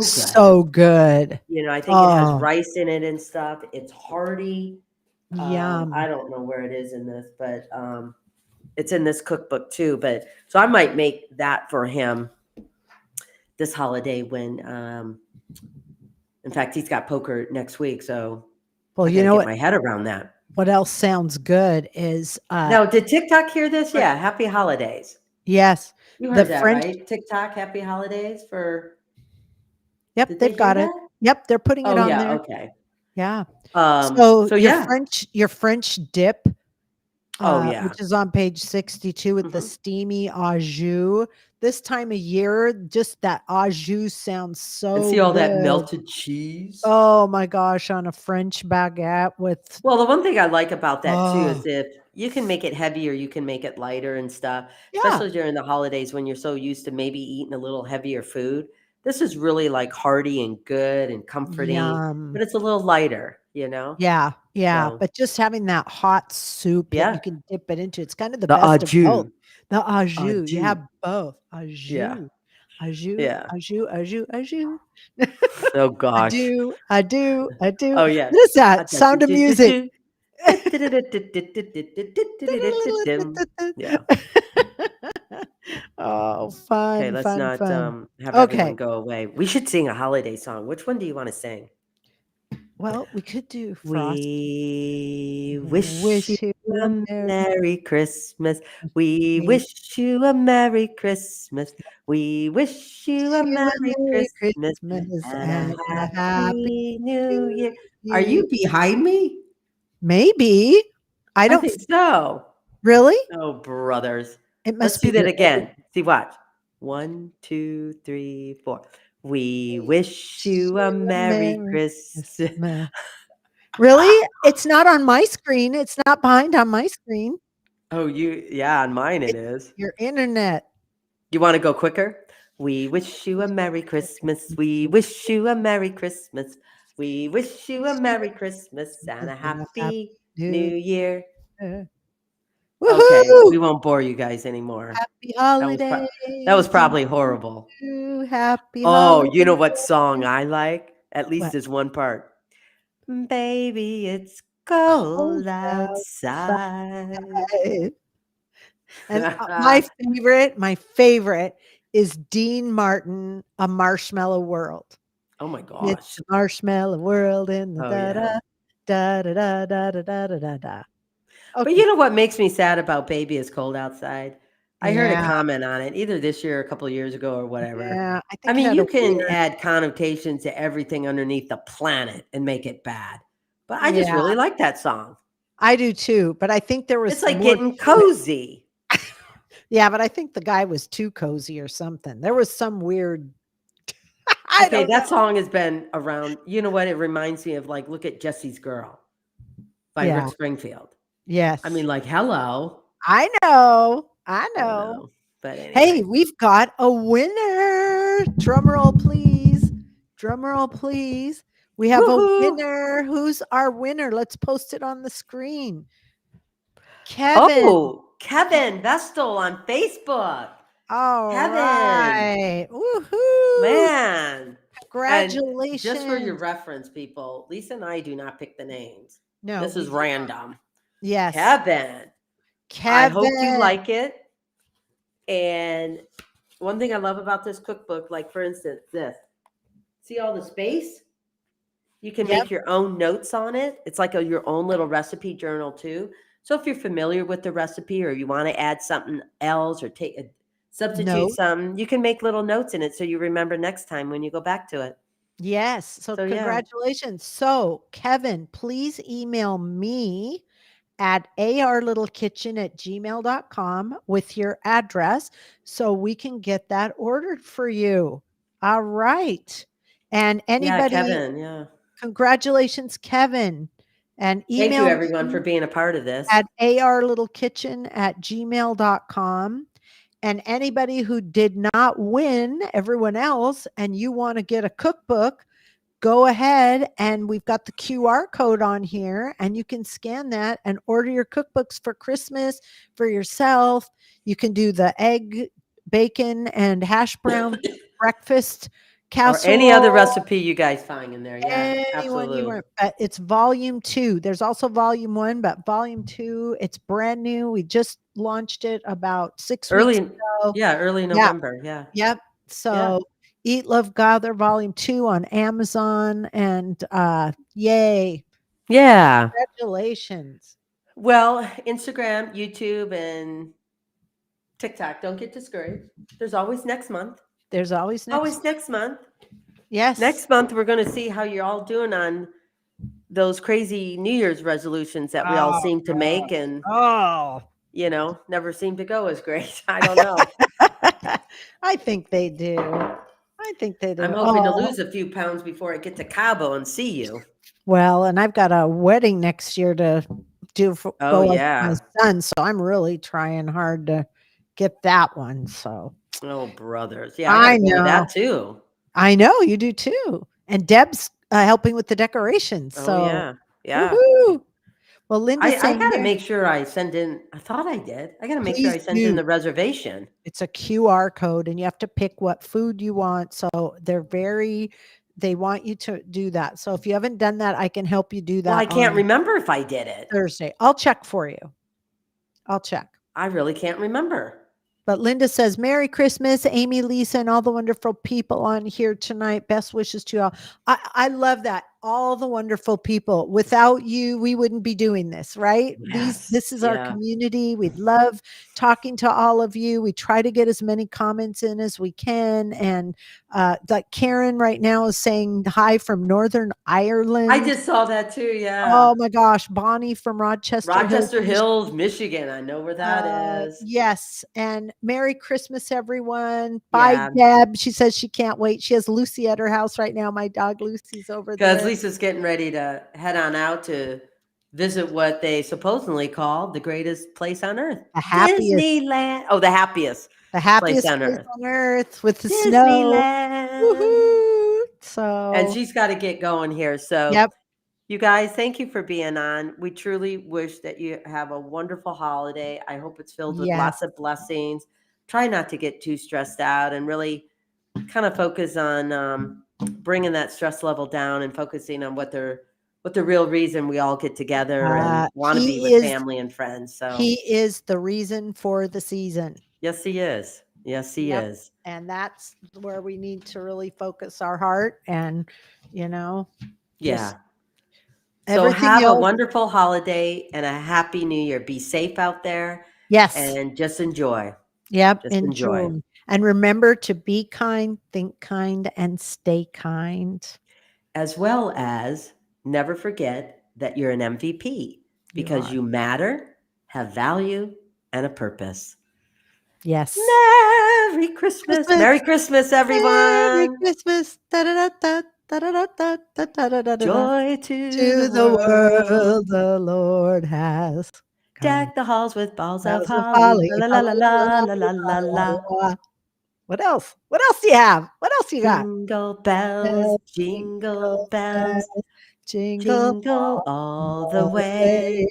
good. so good. I think it has Oh, rice in it and stuff. It's hearty. I yum. don't know where it is in this, but it's in this cookbook too. But so I might make that for him this holiday when in fact he's got poker next week, so Well, I you got to know get my head around that. what else sounds good is Now, did TikTok hear this? fr- Yeah, happy holidays. yes, You the heard that, French. right? TikTok, happy holidays for Yep, did they they've hear got it. that? Yep, they're putting it Oh on yeah, there. okay. Yeah. So So yeah. your French dip, Oh yeah. which is on page 62 with the Hmm. steamy au jus. This time of year, just that au jus sounds And so see all that good. melted cheese. Oh my gosh, on a French baguette with Well, the one thing I like about that too oh is if you can make it heavy or you can make it lighter and stuff, yeah, especially during the holidays when you're so used to maybe eating a little heavier food. This is really like hearty and good and comforting, yum. but it's a little lighter. Yeah, yeah, So but just having that hot soup that you yeah, can dip it into, it's kind of the the best of both. au The au au jus, you have both. Au Yeah, jus, au jus, yeah. au jus, au jus, au jus. Oh I gosh. do, I do, I do. Oh yeah. What is that? Sound of Music. Yeah. Oh, Okay, fun, let's fun, not fun. have everyone Okay. go away. We should sing a holiday song. Which one do you want to sing? Well, we could do Frosty. We wish you Wish you a a merry Merry Christmas. We we wish you a Merry Christmas. We wish you wish a you a Merry Merry Christmas Christmas and a and a happy Happy New New Year. Are Year. you behind me? Maybe. I I don't think so. really? Oh, brothers. It Let's must do be that your again. See, watch. 1, 2, 3, 4. We wish wish you a you a Merry Merry Christmas. Christmas. Really? It's not on my screen. It's not behind on my screen. Oh, yeah, on mine it It's is. your internet. You want to go quicker? We wish you a Merry Christmas. We wish you a Merry Christmas. We wish you a Merry Christmas and a And a happy happy New Year. Year. Okay, Woohoo! we won't bore you guys anymore. Happy That was holidays that was to probably horrible. you. Happy Oh, you know holidays. what song I like? At least What? there's one part. Baby, it's Cold cold outside. outside. And my favorite is Dean Martin, A Marshmallow World. Oh my It's gosh. a marshmallow world in the Oh da yeah. da da da da da da da da da da. But you Okay. know what makes me sad about Baby It's Cold Outside? I heard a Yeah, comment on it either this year or a couple of years ago or whatever. yeah. I I think it mean, had a you can weird. add connotations to everything underneath the planet and make it bad. But I just Yeah, really like that song. I do too. But I think there It's was like more getting to it. cozy. Yeah, but I think the guy was too cozy or something. There was some weird. I Okay, don't that know. song has been around. You know what? It reminds me of like, look at Jesse's Girl by Rick Yeah. Springfield. I mean, Yes. like, hello. I know. I I don't know. know. But Hey, anyway. we've got a winner. Drum roll, please. Drum roll, please. We have a Woohoo. winner. Who's our winner? Let's post it on the screen. Kevin. Oh, Kevin Vestal on Facebook. All Kevin, right. Woohoo. man. And just for your Congratulations. reference, people, Lisa and I do not pick the names. No, This we is did not. random. Yes. Kevin, I hope you Kevin. like it. And one thing I love about this cookbook, like for instance, this. See all the space? You can Yep. make your own notes on it. It's like your own little recipe journal too. So if you're familiar with the recipe or you want to add something else or substitute No. something, you can make little notes in it so you remember next time when you go back to it. Yes. So So yeah. congratulations. So, Kevin, please email me at arlittlekitchen@gmail.com with your address so we can get that ordered for you. All right. And Yeah, anybody, Kevin, yeah. congratulations, Kevin. And Thank you email everyone for me being a part of this. at arlittlekitchen@gmail.com. And anybody who did not win, everyone else, and you want to get a cookbook, go ahead and we've got the QR code on here and you can scan that and order your cookbooks for Christmas for yourself. You can do the egg, bacon, and hash brown breakfast Or any other casserole. recipe you guys find in there. Yeah, Anyone you absolutely. want, but it's volume 2. There's also volume 1, but volume 2, it's brand new. We just launched it about 6 weeks Early, ago. yeah, early Yeah. November. Yeah. Yep. Yeah. So Eat, Love, Gather Volume 2 on Amazon and yay. Yeah. Congratulations. Well, Instagram, YouTube, and TikTok, don't get discouraged. There's always next month. There's always next Always one. next month. Yes. Next month, we're going to see how you're all doing on those crazy New Year's resolutions that we all Oh seem to make and, God. never seem to go as great. I don't know. Oh. I think they do. I think they I'm do. hoping to Oh, lose a few pounds before I get to Cabo and see you. well, and I've got a wedding next year to Oh, go with my yeah. son, so I'm really trying hard to get that one. So Oh, brothers. Yeah, I got to I go to know. that too. I know you do too. And Deb's helping with the decorations. Oh, So, yeah. Yeah. woohoo. Well, Linda's I saying got to here, make sure I send in, I thought I did. I got to make sure please I sent in do. the reservation. It's a QR code and you have to pick what food you want. So they want you to do that. So if you haven't done that, I can help you do Well, I that can't on remember if I did it. Thursday. I'll check for you. I'll check. I really can't remember. But Linda says, Merry Christmas, Amy, Lisa, and all the wonderful people on here tonight. Best wishes to you all. I love that. All the wonderful people. Without you, we wouldn't be doing this, right? Yes. This is our Yeah. community. We love talking to all of you. We try to get as many comments in as we can. And like Karen right now is saying hi from Northern Ireland. I just saw that too. Yeah. Oh my gosh, Bonnie from Rochester Hills, Rochester Hills, Michigan. I know where that is. yes, and Merry Christmas, everyone. Bye, Yeah. Deb. She says she can't wait. She has Lucy at her house right now. My dog Lucy's over Because there. Lisa's getting ready to head on out to visit what they supposedly call the greatest place on earth. The happiest, Disneyland. Oh, the happiest the place happiest on place earth. on earth with the snow. Disneyland. Woohoo! And So, she's got to get going here. So yep. You guys, thank you for being on. We truly wish that you have a wonderful holiday. I hope it's filled with Yes. lots of blessings. Try not to get too stressed out and really kind of focus on bringing that stress level down and focusing on what the real reason we all get together and want to be He with is family and friends. So he is the reason for the season. yes, he is. Yes, he Yep. is. And that's where we need to really focus our heart and, you know, just Yeah. So everything have a else. wonderful holiday and a happy new year. Be safe out there Yes. and just enjoy. Yep. Just enjoy. Enjoy. And remember to be kind, think kind, and stay kind. As well as never forget that you're an MVP You because are. you matter, have value, and a purpose. Yes. Merry Christmas. Christmas. Merry Christmas, Merry everyone. Christmas. Da, da, da, da, da, da, da, da, da, da, da, da, da. Joy to the To the world. world the Lord has come. Deck the halls with balls of House of holly. holly. La La, la la la, la, la la, la la la la la, la. la, la. What else? What else do you have? What else you got? Jingle bells, Bells, jingle jingle bells, bells, jingle jingle all the all the way. way.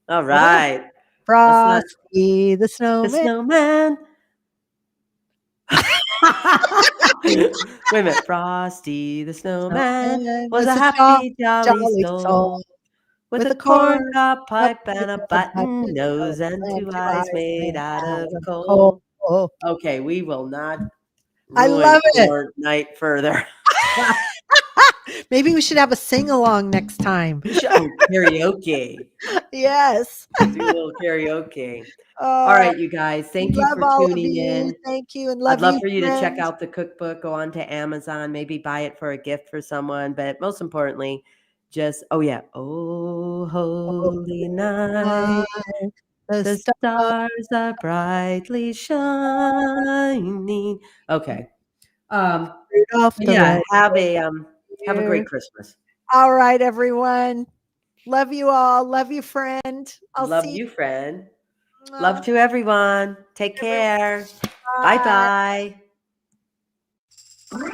All What else? right. Let's not Frosty the the snowman. snowman. Wait a minute. Frosty the snowman Snowman was was a a happy, jolly jolly soul soul with with a a corn corncob up pipe and a and a button button nose and and two two eyes eyes made made out out of of coal. coal. Okay, we will not I ruin love it. your night further. Maybe we should have a sing along next time. We should karaoke. Yes. Do a little karaoke. All Oh, right, you guys, thank you love for all of tuning you. in. Thank you and I'd love love you, for you to check friends. out the cookbook, go on to Amazon, maybe buy it for a gift for someone, but most importantly, just oh yeah, oh holy Night, night, the the stars stars are brightly shining. Okay. Um, off but the yeah, red have a deer. great Christmas. All right, everyone. Love you all. Love you, friend. I'll Love see you, friend. you. Love to everyone. Take Everyone. care. Bye Bye. bye.